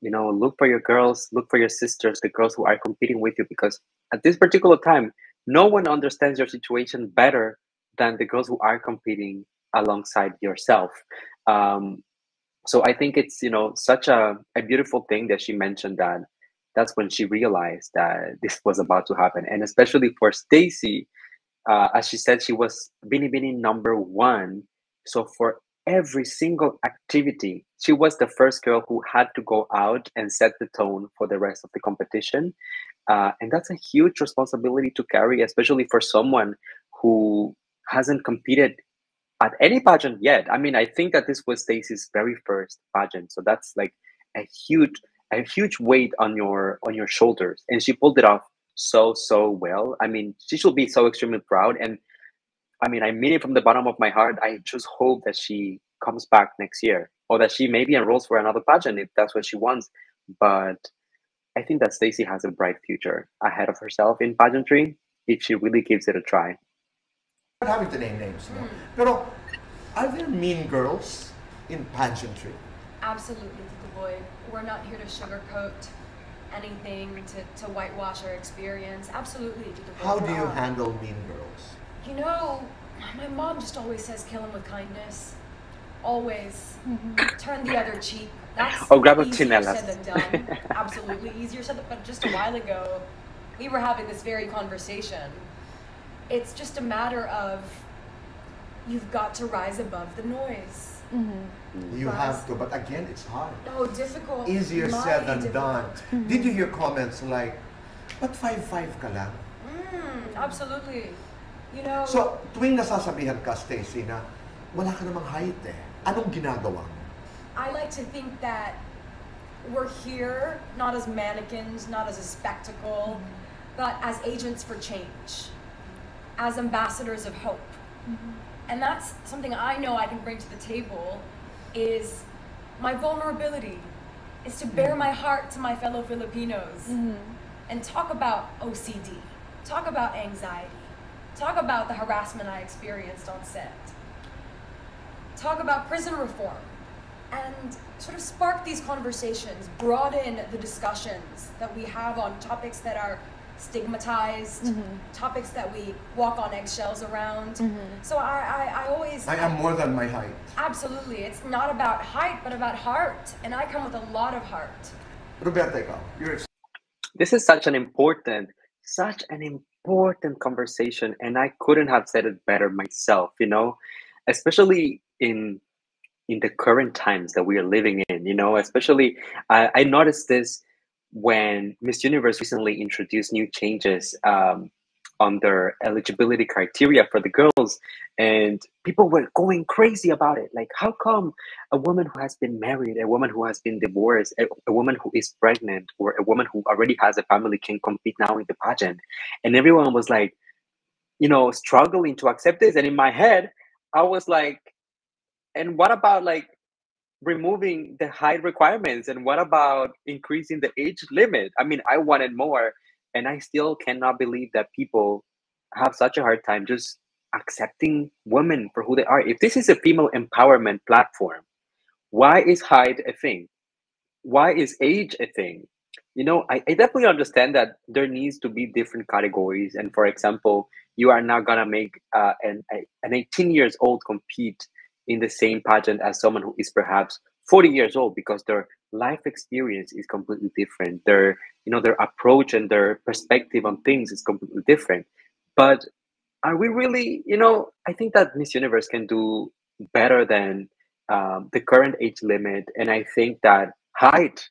S1: you know, look for your girls, look for your sisters, the girls who are competing with you, because at this particular time, no one understands your situation better than the girls who are competing alongside yourself. So I think it's, you know, such a beautiful thing that she mentioned that that's when she realized that this was about to happen. And especially for Stacey, as she said, she was Binibining #1. So for every single activity, she was the first girl who had to go out and set the tone for the rest of the competition. And that's a huge responsibility to carry, especially for someone who hasn't competed at any pageant yet. I mean, I think that this was Stacey's very first pageant, so that's like a huge weight on your shoulders, and she pulled it off so well. I mean, she should be so extremely proud. And I mean, I mean it from the bottom of my heart. I just hope that she comes back next year, or that she maybe enrolls for another pageant if that's what she wants. But I think that Stacey has a bright future ahead of herself in pageantry if she really gives it a try.
S2: Not having to name names, no? Pero are there mean girls in pageantry?
S4: Absolutely, Tito Boy. We're not here to sugarcoat anything, to whitewash our experience. Absolutely, Tito Boy.
S2: How do you handle mean girls?
S4: You know, my mom just always says kill them with kindness. Always. Turn the other cheek. That's
S1: grab a
S4: easier
S1: chinelas.
S4: said than done. Absolutely easier said than, but just a while ago, we were having this very conversation. It's just a matter of you've got to rise above the noise.
S2: You have to, but again, it's hard.
S4: Oh, difficult.
S2: Easier said than done.
S4: difficult.
S2: Did you hear comments like, "But 5'5" ka lang?"
S4: Absolutely. You know.
S2: So, tuwing nasasabihan ka, Stacey, na wala ka namang height eh, anong ginagawa mo?
S4: I like to think that we're here not as mannequins, not as a spectacle, but as agents for change, as ambassadors of hope. And that's something I know I can bring to the table, is my vulnerability, is to bare my heart to my fellow Filipinos and talk about OCD, talk about anxiety, talk about the harassment I experienced on set, talk about prison reform, and sort of spark these conversations, broaden the discussions that we have on topics that are stigmatized, topics that we walk on eggshells around. So I always...
S2: I am more than my height.
S4: Absolutely. It's not about height, but about heart. And I come with a lot of heart.
S2: Roberta, ikaw,
S1: This is such an important conversation, and I couldn't have said it better myself, you know, especially in the current times that we are living in, you know, especially I noticed this when Miss Universe recently introduced new changes on their eligibility criteria for the girls, and people were going crazy about it. Like, how come a woman who has been married, a woman who has been divorced, a woman who is pregnant, or a woman who already has a family can compete now in the pageant? And everyone was like, you know, struggling to accept this. And in my head, I was like, and what about like removing the height requirements, and what about increasing the age limit? I mean, I wanted more, and I still cannot believe that people have such a hard time just accepting women for who they are. If this is a female empowerment platform, why is height a thing? Why is age a thing? You know, I definitely understand that there needs to be different categories. And for example, you are not gonna make an 18 years old compete in the same pageant as someone who is perhaps 40 years old, because their life experience is completely different. Their, you know, their approach and their perspective on things is completely different. But are we really, you know, I think that Miss Universe can do better than the current age limit. And I think that height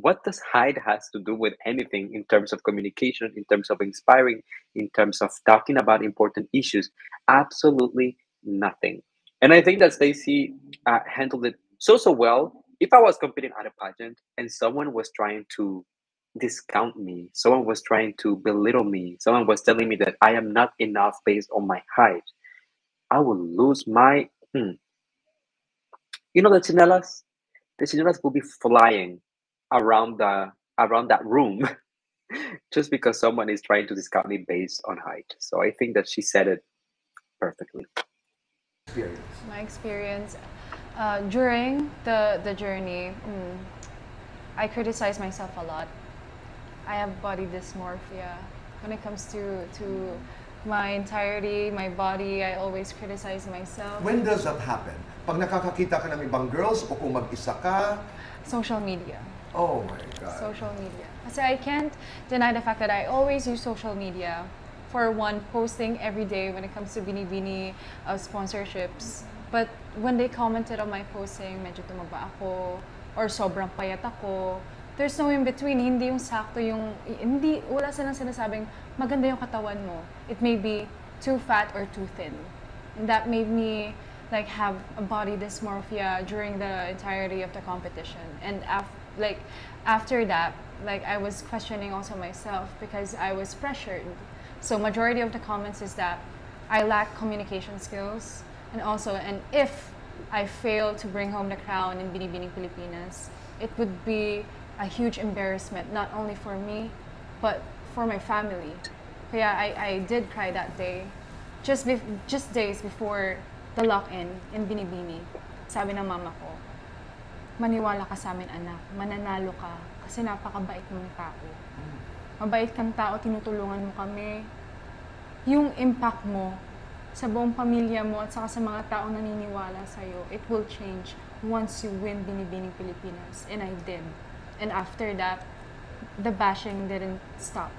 S1: what does height has to do with anything in terms of communication, in terms of inspiring, in terms of talking about important issues? Absolutely nothing. And I think that Stacey handled it so well. If I was competing at a pageant and someone was trying to discount me, someone was trying to belittle me, someone was telling me that I am not enough based on my height, I will lose my you know the chinelas will be flying around the around that room just because someone is trying to discount me based on height. So I think that she said it perfectly.
S5: My experience during the journey, I criticize myself a lot. I have body dysmorphia. When it comes to my entirety, my body, I always criticize myself.
S2: When does that happen? Pag nakakakita ka ng ibang girls o kung mag-isa ka?
S5: Social media.
S2: Oh my God.
S5: Social media. Kasi I can't deny the fact that I always use social media. For one, posting every day when it comes to Binibini sponsorships. But when they commented on my posting, medyo tumaba ako, or sobrang payat ako, there's no in between. Hindi yung sakto yung, hindi, wala silang sinasabing, maganda yung katawan mo. It may be too fat or too thin. And that made me like have a body dysmorphia during the entirety of the competition. And after that, like I was questioning also myself because I was pressured. So majority of the comments is that I lack communication skills, and if I fail to bring home the crown in Binibining Pilipinas, it would be a huge embarrassment, not only for me, but for my family. Kaya I did cry that day, just days before the lock-in in Binibini. Sabi ng mama ko, maniwala ka sa amin anak, mananalo ka, kasi napakabait mong tao. Mabait kang tao, tinutulungan mo kami. Yung impact mo sa buong pamilya mo at saka sa mga taong naniniwala sa'yo, it will change once you win Binibining Pilipinas. And I did. And after that, the bashing didn't stop.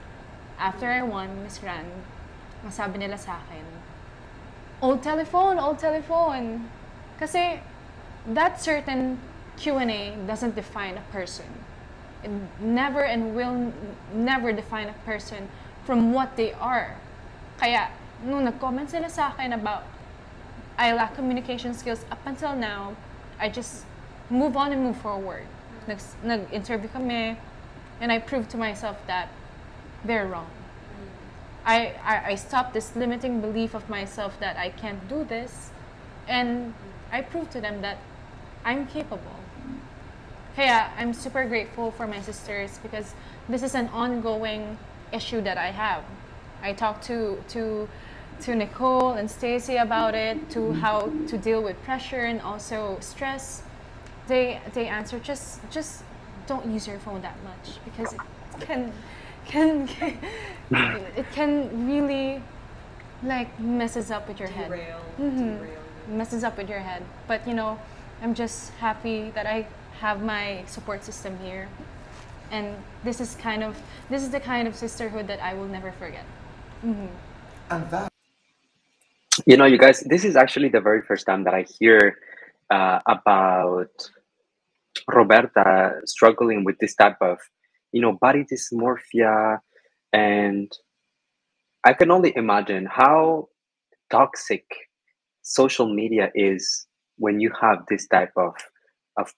S5: After I won Miss Grand, masabi nila sa akin, old telephone, old telephone. Kasi that certain Q&A doesn't define a person. It never and will never define a person from what they are. Kaya, nung nag-comment sila sa akin about I lack communication skills, up until now, I just move on and move forward. Nag-interview kami, and I proved to myself that they're wrong. I stopped this limiting belief of myself that I can't do this, and I proved to them that I'm capable. Kaya I'm super grateful for my sisters because this is an ongoing issue that I have. I talked to Nicole and Stacey about it, to how to deal with pressure and also stress. They answer just don't use your phone that much because it can really like messes up with your head. Messes up with your head. But you know, I'm just happy that I have my support system here, and this is the kind of sisterhood that I will never forget.
S2: And that,
S1: You know, you guys, this is actually the very first time that I hear about Roberta struggling with this type of, you know, body dysmorphia, and I can only imagine how toxic social media is when you have this type of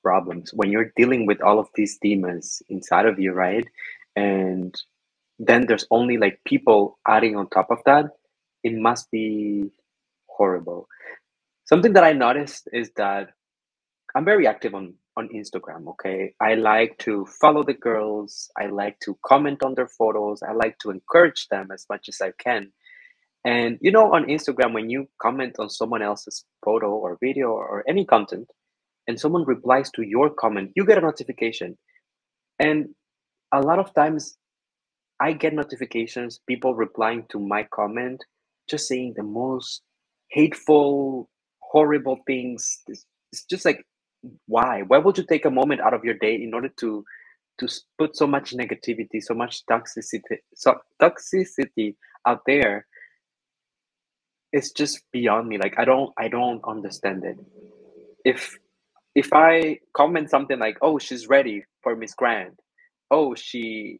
S1: problems, when you're dealing with all of these demons inside of you, right? And then there's only like people adding on top of that. It must be horrible. Something that I noticed is that I'm very active on Instagram, okay? I like to follow the girls, I like to comment on their photos, I like to encourage them as much as I can. And you know, on Instagram, when you comment on someone else's photo or video or any content, and someone replies to your comment, you get a notification. And a lot of times I get notifications, people replying to my comment, just saying the most hateful, horrible things. It's just like, why? Why would you take a moment out of your day in order to put so much negativity, so much toxicity out there? It's just beyond me. Like I don't understand it. If I comment something like, "Oh, she's ready for Miss Grand," oh, she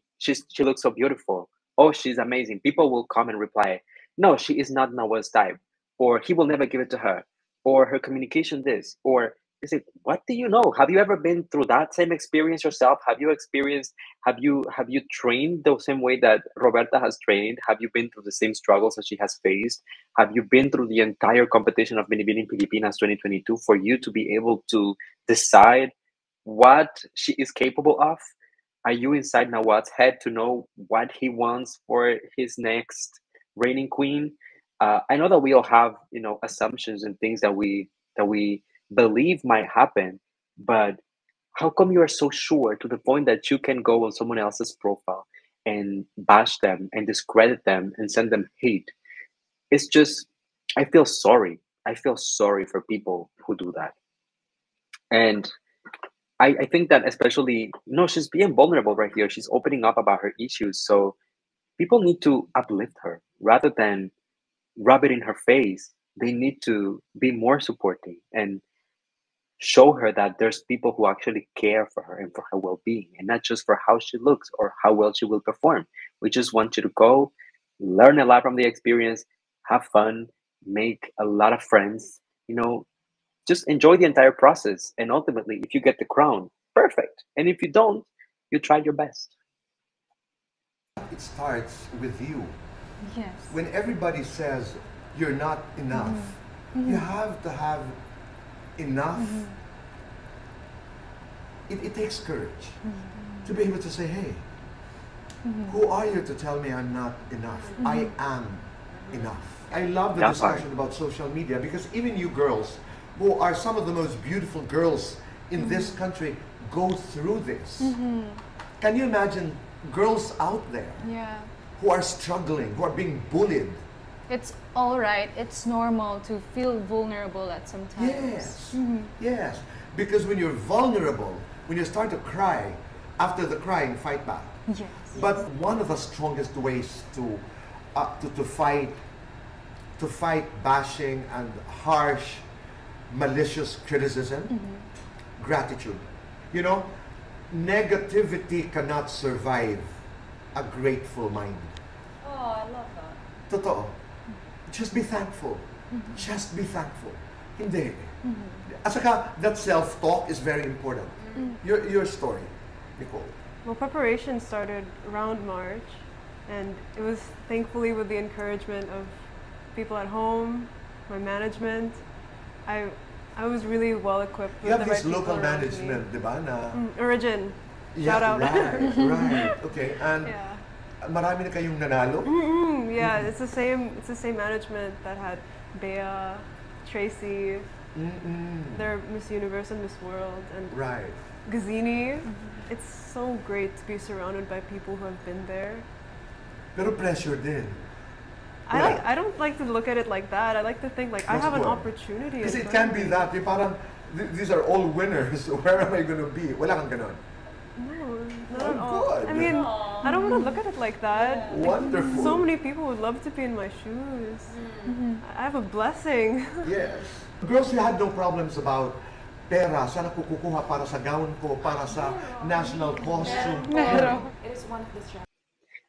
S1: looks so beautiful. Oh, she's amazing. People will come and reply, no, she is not Noah's type, or he will never give it to her, or her communication this, or is it, what do you know? Have you ever been through that same experience yourself? Have you trained the same way that Roberta has trained? Have you been through the same struggles that she has faced? Have you been through the entire competition of Binibining Pilipinas 2022 for you to be able to decide what she is capable of? Are you inside Nawat's head to know what he wants for his next reigning queen? I know that we all have, assumptions and things that we believe might happen, but how come you are so sure to the point that you can go on someone else's profile and bash them and discredit them and send them hate? It's just, I feel sorry. I feel sorry for people who do that. And I think that especially, she's being vulnerable right here. She's opening up about her issues. So people need to uplift her rather than rub it in her face. They need to be more supporting and show her that there's people who actually care for her and for her well-being, and not just for how she looks or how well she will perform. We just want you to go, learn a lot from the experience, have fun, make a lot of friends, just enjoy the entire process. And ultimately, if you get the crown, perfect. And if you don't, you tried your best.
S2: It starts with you.
S5: Yes.
S2: When everybody says you're not enough, you have to have enough. It takes courage to be able to say, hey, who are you to tell me I'm not enough? I am enough. I love the discussion about social media, because even you girls, who are some of the most beautiful girls in this country, go through this. Can you imagine girls out there who are struggling, who are being bullied?
S5: It's all right. It's normal to feel vulnerable at some times.
S2: Yes, yes. Because when you're vulnerable, when you start to cry, after the crying, fight back.
S5: Yes.
S2: But one of the strongest ways to fight bashing and harsh, malicious criticism, gratitude. Negativity cannot survive a grateful mind.
S4: Oh, I love that.
S2: Totoo. Just be thankful. Just be thankful. Hindi. At saka, that self-talk is very important. Your story, Nicole.
S8: Well, preparation started around March, and it was thankfully with the encouragement of people at home, my management. I was really well equipped with
S2: you have
S8: the
S2: this
S8: right
S2: local
S8: people around
S2: management,
S8: me.
S2: diba, na?
S8: Origin. Shout out.
S2: Right. Okay. And marami na kayong nanalo?
S8: Yeah, it's the same management that had Bea, Tracy, their Miss Universe and Miss World, and Gazini. It's so great to be surrounded by people who have been there.
S2: Pero pressure din.
S8: I don't like to look at it like that. I like to think like I have an opportunity.
S2: Because it can be that. Parang, these are all winners. Where am I going to be? Wala kang ganon.
S8: No, not at all.
S2: Good.
S8: I mean, I don't want to look at it like that.
S2: Wonderful.
S8: So many people would love to be in my shoes. I have a blessing.
S2: Yes. Girls, you had no problems about pera. Saan ako kukuha para sa gown ko, para sa national costume.
S6: It is one of the strategies.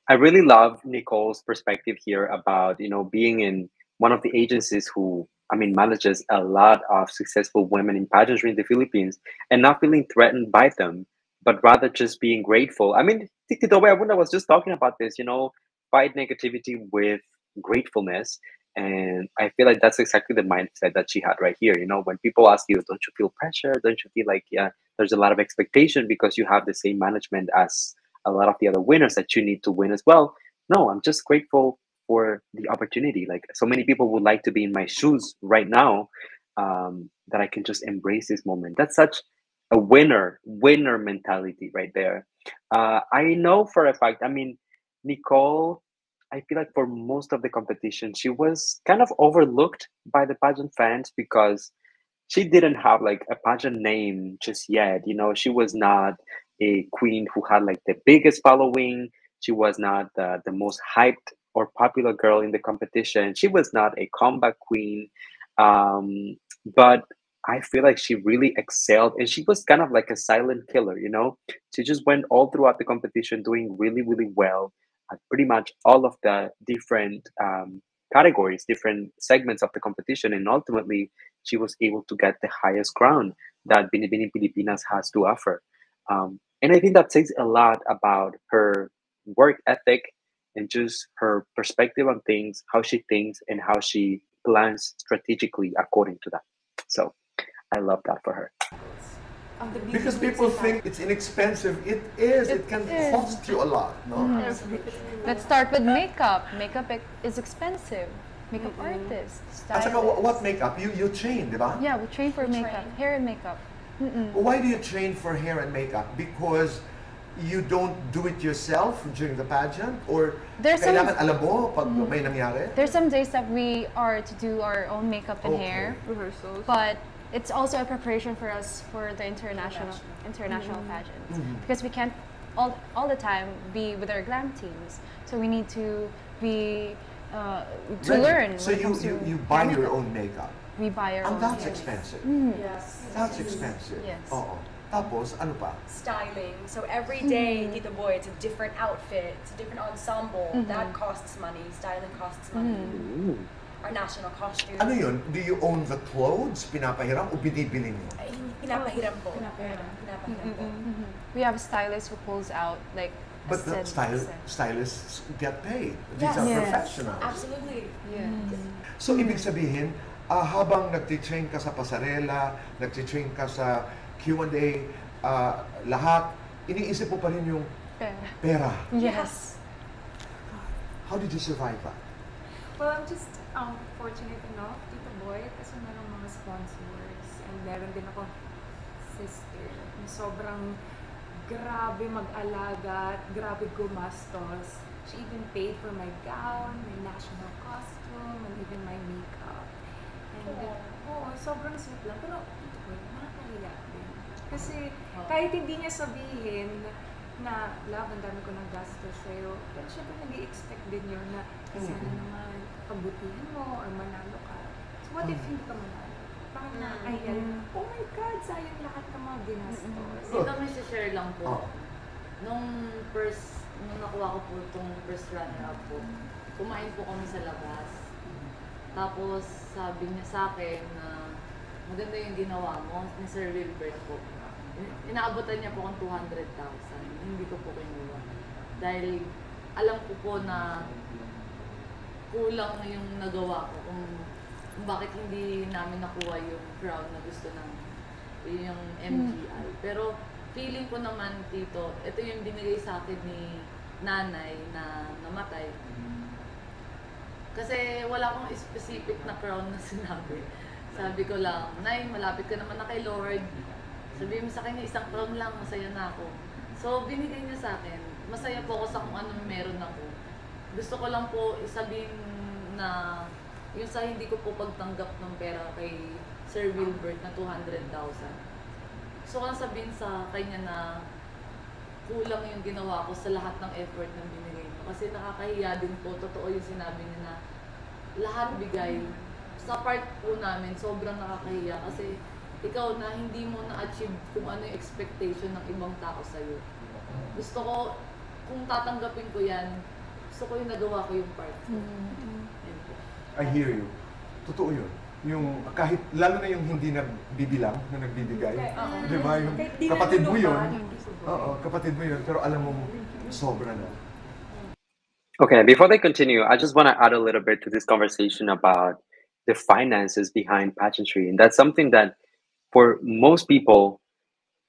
S1: I really love Nicole's perspective here about, being in one of the agencies who, manages a lot of successful women in pageantry in the Philippines, and not feeling threatened by them, but rather just being grateful. Tito Boy Abunda was just talking about this, fight negativity with gratefulness. And I feel like that's exactly the mindset that she had right here. When people ask you, don't you feel pressure? Don't you feel like, there's a lot of expectation because you have the same management as a lot of the other winners that you need to win as well? No, I'm just grateful for the opportunity. Like, so many people would like to be in my shoes right now, that I can just embrace this moment. That's such a winner mentality right there. I know for a fact, Nicole, I feel like for most of the competition, she was kind of overlooked by the pageant fans because she didn't have like a pageant name just yet. She was not a queen who had like the biggest following. She was not the most hyped or popular girl in the competition. She was not a comeback queen. But I feel like she really excelled, and she was kind of like a silent killer, you know? She just went all throughout the competition doing really, really well at pretty much all of the different categories, different segments of the competition, and ultimately she was able to get the highest crown that Binibining Pilipinas has to offer. And I think that says a lot about her work ethic and just her perspective on things, how she thinks, and how she plans strategically according to that. So I love that for her.
S2: Because people think it's inexpensive. It is. It can cost you a lot, no?
S5: Let's start with makeup. Makeup is expensive. Makeup artists,
S2: At saka,
S5: stylists.
S2: what makeup? You train, di ba?
S5: Yeah, we train for makeup, hair and makeup.
S2: Why do you train for hair and makeup? Because you don't do it yourself during the pageant? Or
S5: There's some-
S2: kailangan alam mo pag may nangyari?
S5: There's some days that we are to do our own makeup and
S2: Okay.
S5: hair,
S8: Rehearsals.
S5: but it's also a preparation for us for the international pageant because we can't all the time be with our glam teams. So we need to be to
S2: Really?
S5: learn.
S2: So
S5: when it comes to
S2: you buy
S5: hair
S2: your
S5: makeup.
S2: own makeup.
S5: We buy our
S2: And
S5: own.
S2: that's
S5: yes.
S2: expensive.
S6: Yes.
S2: That's expensive.
S5: Yes.
S2: Oo. Tapos, ano pa?
S4: Styling. So every day, Tito Boy, it's a different outfit, it's a different ensemble. That costs money. Styling costs money.
S1: Ooh.
S4: Our national costume.
S2: Ano yun? Do you own the clothes? Pinapahiram o binibili mo?
S4: Ay, pinapahiram po. Pinapahiram po.
S5: We have stylists who pulls out like. a
S2: But the
S5: set.
S2: stylists get paid. These
S4: Yes.
S2: are
S5: Yes.
S2: professionals.
S4: Absolutely.
S2: So, ibig sabihin, habang nagtitrain ka sa pasarela, nagtitrain ka sa Q&A, lahat, iniisip mo pa rin yung pera.
S5: Yes.
S2: How did you survive that?
S6: Well, I'm just fortunate enough, Tito Boy, kasi meron mga sponsors and meron din akong sister na sobrang grabe mag-alaga, grabe gumastos. She even paid for my gown, my national costume, and even my makeup. And sobrang sweet lang. Pero, Tito Boy, nakakahiya din. Kasi kahit hindi niya sabihin na, love, ang dami ko ng gastos sa'yo, pero syempre nag-i-expect din yun na sana naman pabutihan mo or manalo ka. So what if hindi ka manalo? Parang nakakahiya. Oh my God, sayang lahat ng mga ginastos.
S7: Dito may share lang
S2: Oh.
S7: po. Nung nakuha ko po itong first runner-up po, kumain po kami sa labas. Tapos sabi niya sa akin na maganda yung ginawa mo, ni Sir Wilbert po. Inaabotan niya po akong 200,000. Hindi ko po kinuha. Dahil alam ko po na kulang yung nagawa ko kung bakit hindi namin nakuha yung crown na gusto ng yung MGI. Pero feeling ko naman, Tito, ito yung binigay sa akin ni nanay na namatay. Kasi wala akong specific na crown na sinabi. Sabi ko lang, Nay, malapit ka naman na kay Lord. Sabihin mo sa kanya, isang crown lang, masaya na ako. So, binigay niya sa akin. Masaya po ako sa kung anong meron ako. Gusto ko lang po isabihin na yung sa hindi ko po pagtanggap ng pera kay Sir Wilbert na 200,000. Gusto ko lang sabihin sa kanya na kulang yung ginawa ko sa lahat ng effort na binigay mo. Kasi nakakahiya din po, totoo yung sinabi niya na lahat bigay. Sa part po namin, sobrang nakakahiya kasi ikaw na hindi mo na-achieve kung ano yung expectation ng ibang tao sa'yo. Gusto ko, kung tatanggapin ko yan, gusto ko yung nagawa ko yung part ko. Yan po.
S2: I hear you. Totoo yun. Yung kahit, lalo na yung hindi na bibilang, na nagbibigay. Di ba? Yung kapatid mo yun. Oo, kapatid mo yun. Pero alam mo, sobra na.
S1: Okay, before they continue, I just want to add a little bit to this conversation about the finances behind pageantry. And that's something that for most people,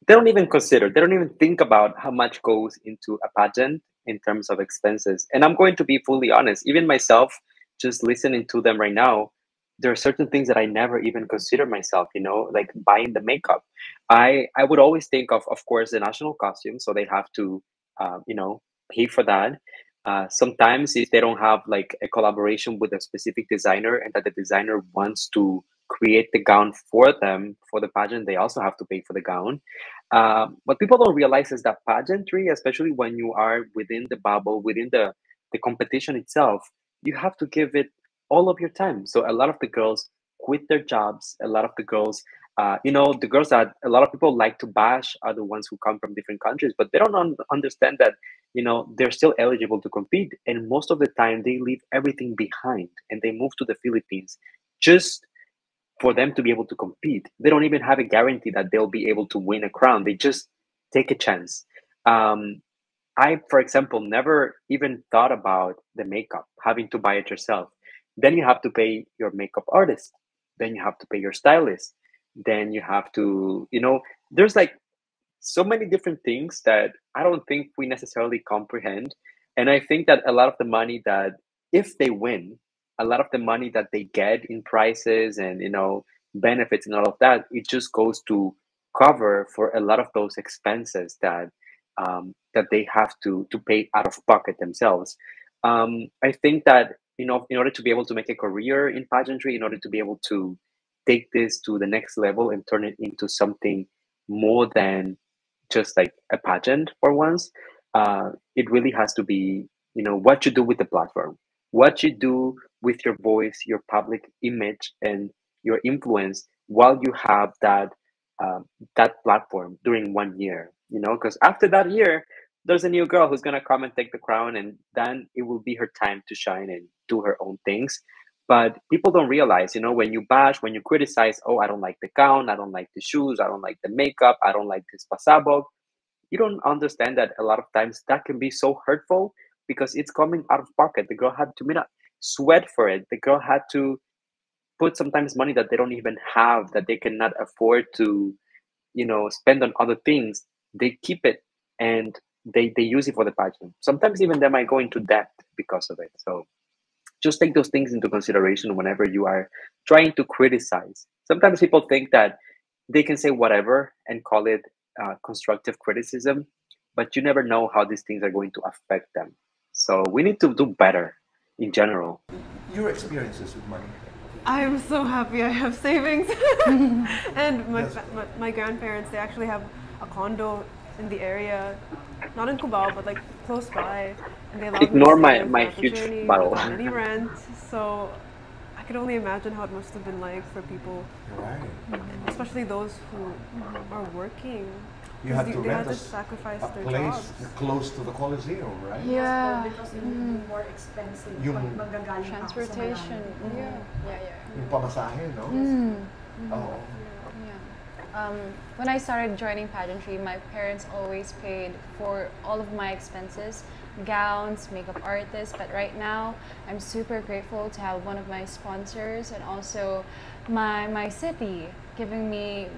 S1: they don't even consider, they don't even think about how much goes into a pageant in terms of expenses. And I'm going to be fully honest, even myself, just listening to them right now, there are certain things that I never even consider myself, you know, like buying the makeup. I would always think of course, the national costume. So they have to, you know, pay for that. Sometimes if they don't have like a collaboration with a specific designer and that the designer wants to create the gown for them for the pageant, they also have to pay for the gown. What people don't realize is that pageantry, especially when you are within the bubble, within the competition itself, you have to give it all of your time. So a lot of the girls quit their jobs. A lot of the girls You know, the girls that a lot of people like to bash are the ones who come from different countries, but they don't understand that, you know, they're still eligible to compete. And most of the time they leave everything behind and they move to the Philippines just for them to be able to compete. They don't even have a guarantee that they'll be able to win a crown. They just take a chance. I, for example, never even thought about the makeup, having to buy it yourself. Then you have to pay your makeup artist. Then you have to pay your stylist. Then you have to, you know, there's like so many different things that I don't think we necessarily comprehend. And I think that a lot of the money that, if they win, a lot of the money that they get in prizes and, you know, benefits and all of that, it just goes to cover for a lot of those expenses that that they have to pay out of pocket themselves. I think that, you know, in order to be able to make a career in pageantry, in order to be able to take this to the next level and turn it into something more than just like a pageant for once, it really has to be, you know, what you do with the platform, what you do with your voice, your public image, and your influence while you have that platform during 1 year. You know, because after that year, there's a new girl who's gonna come and take the crown, and then it will be her time to shine and do her own things. But people don't realize, you know, when you bash, when you criticize, oh, I don't like the gown, I don't like the shoes, I don't like the makeup, I don't like this pasabog, you don't understand that a lot of times that can be so hurtful because it's coming out of pocket. The girl had to sweat for it. The girl had to put sometimes money that they don't even have, that they cannot afford to, you know, spend on other things. They keep it and they use it for the pageant. Sometimes even they might go into debt because of it. So just take those things into consideration whenever you are trying to criticize. Sometimes people think that they can say whatever and call it constructive criticism, but you never know how these things are going to affect them. So we need to do better in general.
S2: Your experiences with money.
S8: I'm so happy I have savings. And my grandparents, they actually have a condo in the area, not in Cubao, but like close by. And they allowed
S1: Ignore
S8: me to
S1: my huge battle.
S8: without any rent. So I could only imagine how it must have been like for people,
S2: Right.
S8: especially those who are working.
S2: You had to
S8: they
S2: rent
S8: had to sacrifice
S2: a
S8: their
S2: place
S8: jobs.
S2: close to the Coliseum, right?
S5: Yeah.
S9: Because it will be more expensive
S2: Yung
S9: pag magagaling ka sa
S5: Transportation.
S9: malayo.
S5: Yeah.
S2: Yung pamasahe, no? Oh.
S5: Yeah. When I started joining pageantry, my parents always paid for all of my expenses, gowns, makeup artists. But right now, I'm super grateful to have one of my sponsors and also my city giving me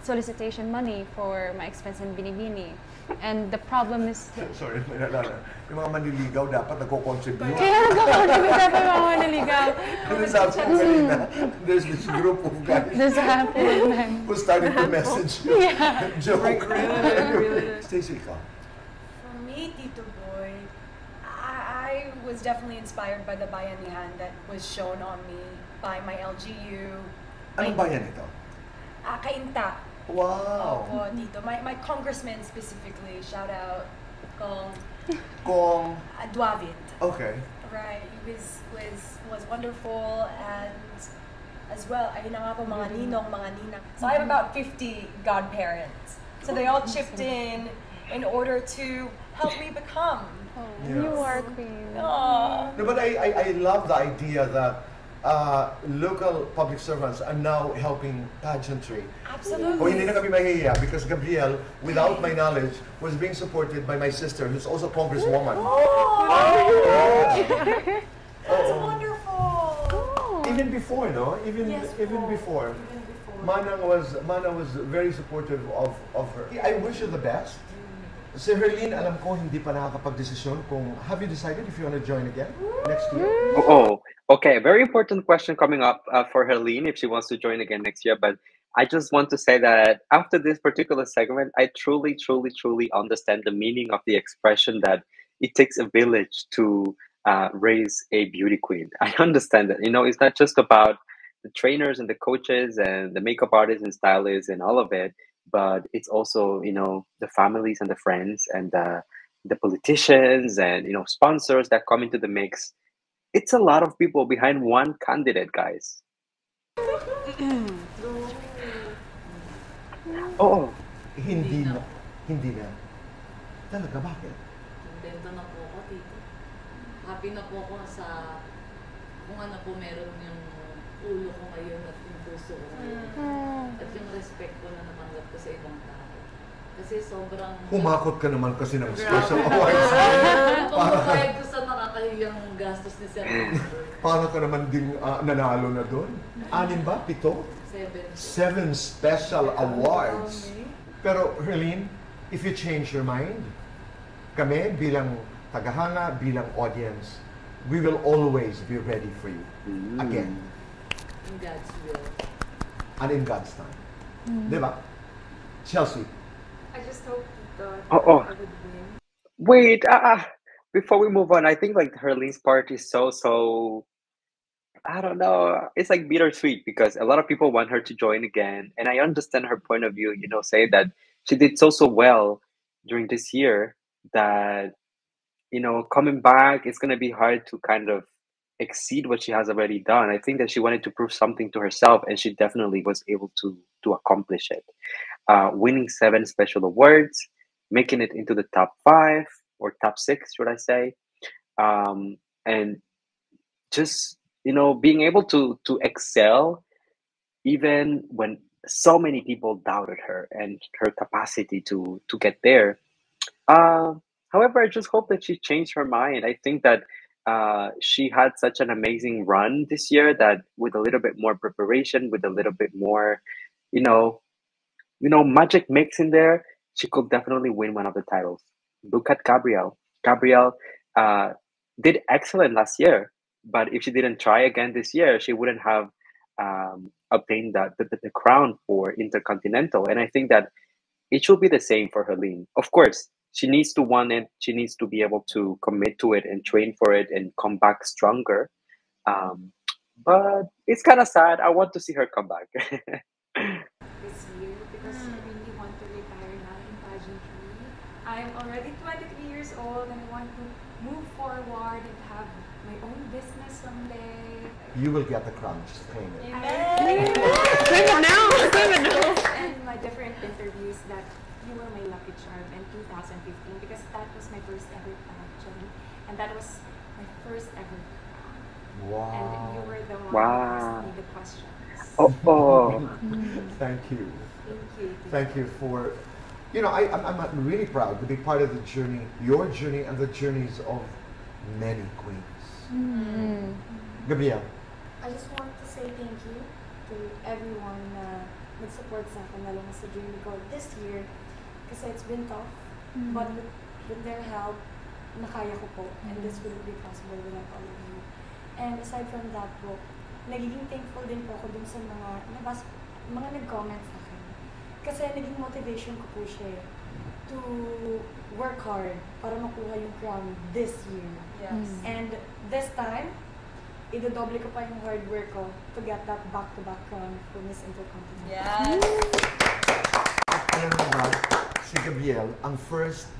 S5: solicitation money for my expense in Binibini. And the problem is...
S2: Sorry, may nalala. Yung mga manliligaw dapat nagko-contribute.
S5: Kaya nagko-contribute dapat yung mga maniligaw.
S2: Ano sabi ko kanina, there's this group of guys
S5: There's a handful of them.
S2: who started to message you.
S5: Yeah.
S2: Joke. Stacey, ikaw.
S4: For me, Tito Boy, I was definitely inspired by the bayanihan that was shown on me by my LGU.
S2: Anong bayan ito?
S4: Kainta.
S2: Wow.
S4: Opo, Tito. My congressman specifically, shout out
S2: Kong.
S4: Duavit.
S2: Okay.
S4: Right, he was wonderful, and as well, ayun na nga po, mga ninong, mga ninang. So I have about 50 godparents. So they all chipped in order to help me become.
S2: Yeah.
S5: You are queen.
S4: Aww.
S2: No, but I love the idea that local public servants are now helping pageantry.
S4: Absolutely.
S2: O hindi na kami mahihiya because Gabrielle, without my knowledge, was being supported by my sister who's also congresswoman.
S4: That's wonderful.
S2: Even before, no? Even
S4: Yes,
S2: before.
S4: Even before.
S2: Mana was very supportive of her. I wish you the best. Si Herlene, alam ko hindi pa nakakapag-desisyon kung have you decided if you want to join again next year?
S1: Oh, okay. Very important question coming up for Herlene if she wants to join again next year. But I just want to say that after this particular segment, I truly, truly, truly understand the meaning of the expression that it takes a village to raise a beauty queen. I understand that. You know, it's not just about the trainers and the coaches and the makeup artists and stylists and all of it, but it's also, you know, the families and the friends and the politicians and, you know, sponsors that come into the mix. It's a lot of people behind one candidate, guys. Oo.
S2: Hindi na. Hindi na. Talaga, bakit?
S7: Contento na po ako, Tito. Happy na po ako sa kung ano po meron yung ulo ko ngayon at yung puso ko ngayon. At yung respect ko na natanggap ko sa ibang tao. Kasi sobrang...
S2: Humakot ka naman kasi ng special awards.
S7: Napapapayag ko sa nakakahiyang gastos ni Sir Robert.
S2: Para ka naman ding nanalo na doon. 6 ba? 7? 7 special awards. Pero Herlene, if you change your mind, kami bilang tagahanga, bilang audience, we will always be ready for you. Again.
S7: In God's will.
S2: And in God's time. Diba? Chelsea.
S6: I just hope that
S1: Oh.
S6: I would win.
S1: Wait, before we move on, I think like Herlene's part is so I don't know. It's like bittersweet because a lot of people want her to join again, and I understand her point of view. You know, say that she did so well during this year that coming back it's gonna be hard to kind of exceed what she has already done. I think that she wanted to prove something to herself, and she definitely was able to accomplish it. Winning 7 special awards, making it into the top 5 or top 6, should I say? And just being able to excel even when so many people doubted her and her capacity to get there. However, I just hope that she changed her mind. I think that she had such an amazing run this year that with a little bit more preparation, with a little bit more, you know, magic mix in there, she could definitely win one of the titles. Look at Gabrielle. Gabrielle did excellent last year, but if she didn't try again this year, she wouldn't have obtained the crown for Intercontinental. And I think that it should be the same for Herlene. Of course, she needs to want it. She needs to be able to commit to it and train for it and come back stronger. But it's kind of sad. I want to see her come back.
S6: This year because I really want to retire now in pageantry. I'm already 23 years old and I want to move forward and have my own business someday.
S2: You will get the crown. Just claim it.
S8: Claim it now! Claim it now!
S6: And my different interviews that you were my lucky charm in 2015 because that was my first ever pageant and that was my first ever crown.
S2: Wow.
S6: And you were the one
S1: Wow.
S6: who asked me the questions.
S1: Oh.
S2: Thank you.
S6: Thank you.
S2: Thank you for, I'm really proud to be part of the journey, your journey and the journeys of many queens. Gabrielle.
S9: I just want to say thank you to everyone na nag-support sa akin, lalo na sa journey ko this year. Kasi it's been tough, but with their help, nakaya ko po. And this wouldn't be possible without all of you. And aside from that po, nagiging thankful din po ako dun sa mga nag-comment sa akin. Kasi naging motivation ko po siya to work hard para makuha yung crown this year.
S4: Yes.
S9: And this time, idodoble ko pa yung hard work ko to get that back-to-back crown for Miss Intercontinental.
S4: Yes.
S2: Alam mo ba, si Gabrielle, ang first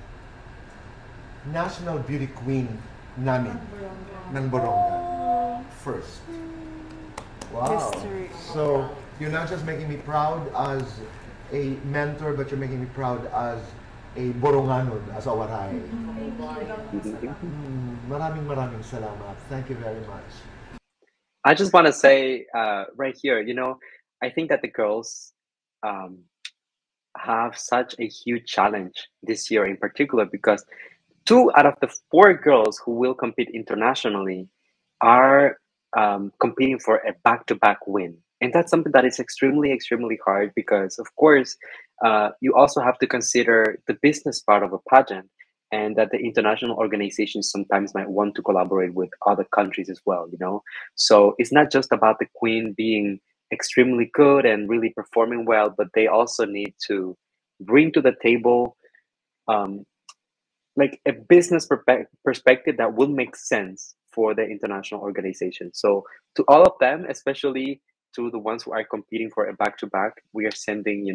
S2: national beauty queen namin ng Borromeo. First. Wow.
S8: History.
S2: So, you're not just making me proud as a mentor, but you're making me proud as a Boronganon, as a waray. Maraming salamat. Thank you very much.
S1: I just want to say right here, I think that the girls have such a huge challenge this year in particular because 2 out of the 4 girls who will compete internationally are competing for a back-to-back win. And that's something that is extremely, extremely hard because, of course, you also have to consider the business part of a pageant and that the international organizations sometimes might want to collaborate with other countries as well, So it's not just about the queen being extremely good and really performing well, but they also need to bring to the table like a business perspective that will make sense for the international organization. So to all of them, especially to the ones who are competing for a back-to-back, we are sending,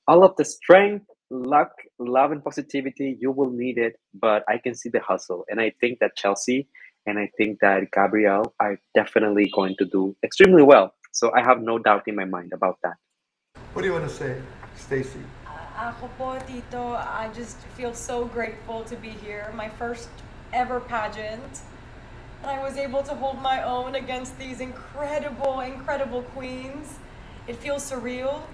S1: all of the strength, luck, love, and positivity. You will need it, but I can see the hustle. And I think that Chelsea and I think that Gabrielle are definitely going to do extremely well. So I have no doubt in my mind about that.
S2: What do you want to say, Stacey?
S4: Ako po, Tito, I just feel so grateful to be here. My first ever pageant. And I was able to hold my own against these incredible queens. It feels surreal.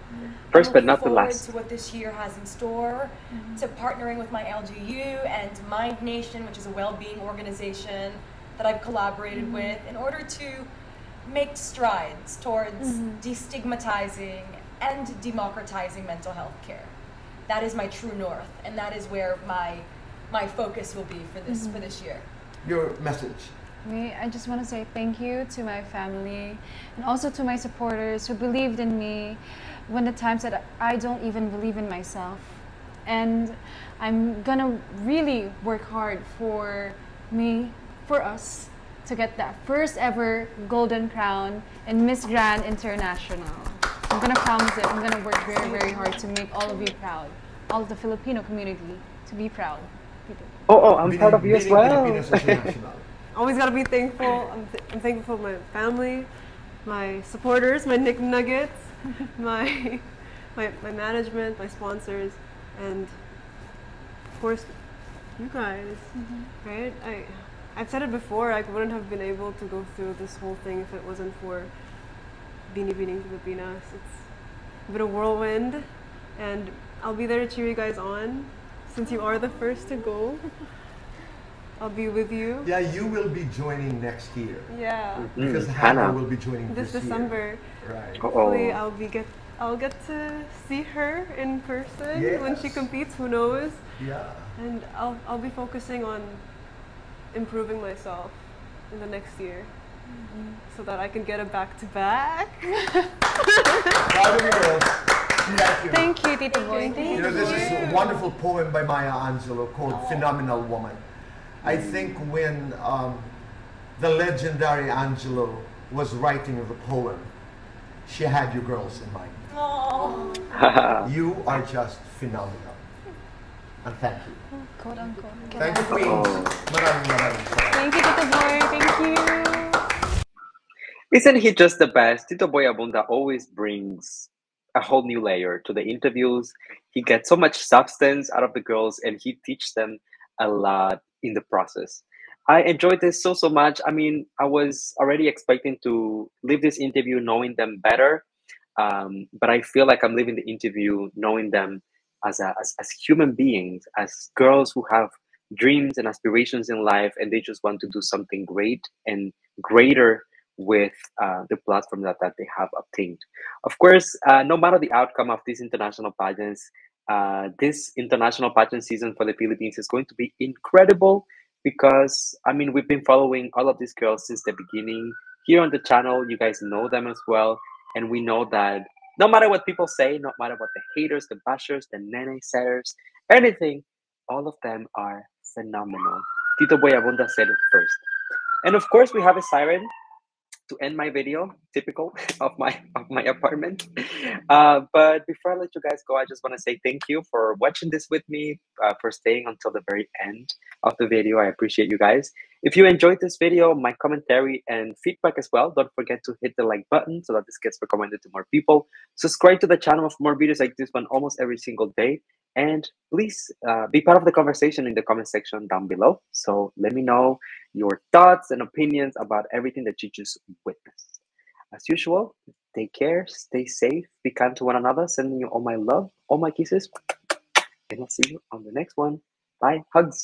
S1: First but
S4: I'm
S1: not the
S4: looking forward
S1: last.
S4: to what this year has in store, to partnering with my LGU and Mind Nation, which is a well-being organization that I've collaborated with in order to make strides towards destigmatizing and democratizing mental health care. That is my true north, and that is where my focus will be for this year.
S2: Your message.
S5: I just want to say thank you to my family and also to my supporters who believed in me when the times that I don't even believe in myself. And I'm gonna really work hard for us to get that first ever golden crown in Miss Grand International. I'm gonna promise it. I'm gonna work very hard to make all of you proud, all of the Filipino community to be proud.
S1: Oh, I'm proud of you as well.
S2: Pilipinas International.
S8: Always gotta be thankful. I'm thankful for my family, my supporters, my Nick Nuggets, my management, my sponsors, and of course, you guys. Right? I've said it before. I wouldn't have been able to go through this whole thing if it wasn't for Binibining Pilipinas. It's been a whirlwind, and I'll be there to cheer you guys on. Since you are the first to go, I'll be with you.
S2: Yeah, you will be joining next year.
S8: Yeah.
S2: Because Hannah will be joining
S8: this
S2: this
S8: December.
S2: year. Right.
S8: Hopefully, I'll get to see her in person when she competes. Who knows?
S2: Yeah.
S8: And I'll be focusing on improving myself in the next year, so that I can get a back-to-back.
S2: Proud of you girls. Thank you.
S5: Thank you, Tito Boy.
S2: You know, there's this wonderful poem by Maya Angelou called Phenomenal Woman. I think when the legendary Angelou was writing the poem, she had you girls in mind. You are just phenomenal. And thank you.
S5: Quote unquote.
S2: Thank you, Queens. Maraming salamat.
S5: Thank you, Tito Boy. Thank you.
S1: Isn't he just the best? Tito Boy Abunda always brings a whole new layer to the interviews. He gets so much substance out of the girls, and he teaches them a lot in the process. I enjoyed this so much. I mean, I was already expecting to leave this interview knowing them better, but I feel like I'm leaving the interview knowing them as human beings, as girls who have dreams and aspirations in life, and they just want to do something great and greater with the platform that they have obtained. Of course, no matter the outcome of these international pageants, this international pageant season for the Philippines is going to be incredible because, I mean, we've been following all of these girls since the beginning. Here on the channel, you guys know them as well. And we know that no matter what people say, no matter what the haters, the bashers, the naysayers, anything, all of them are phenomenal. Tito Boy Abunda said it first. And of course, we have a siren to end my video, typical of my apartment. But before I let you guys go, I just want to say thank you for watching this with me, for staying until the very end of the video. I appreciate you guys. If you enjoyed this video, my commentary and feedback as well, don't forget to hit the like button so that this gets recommended to more people. Subscribe to the channel for more videos like this one almost every single day. And please be part of the conversation in the comment section down below. So let me know your thoughts and opinions about everything that you just witnessed. As usual, take care, stay safe, be kind to one another, sending you all my love, all my kisses. And I'll see you on the next one. Bye. Hugs.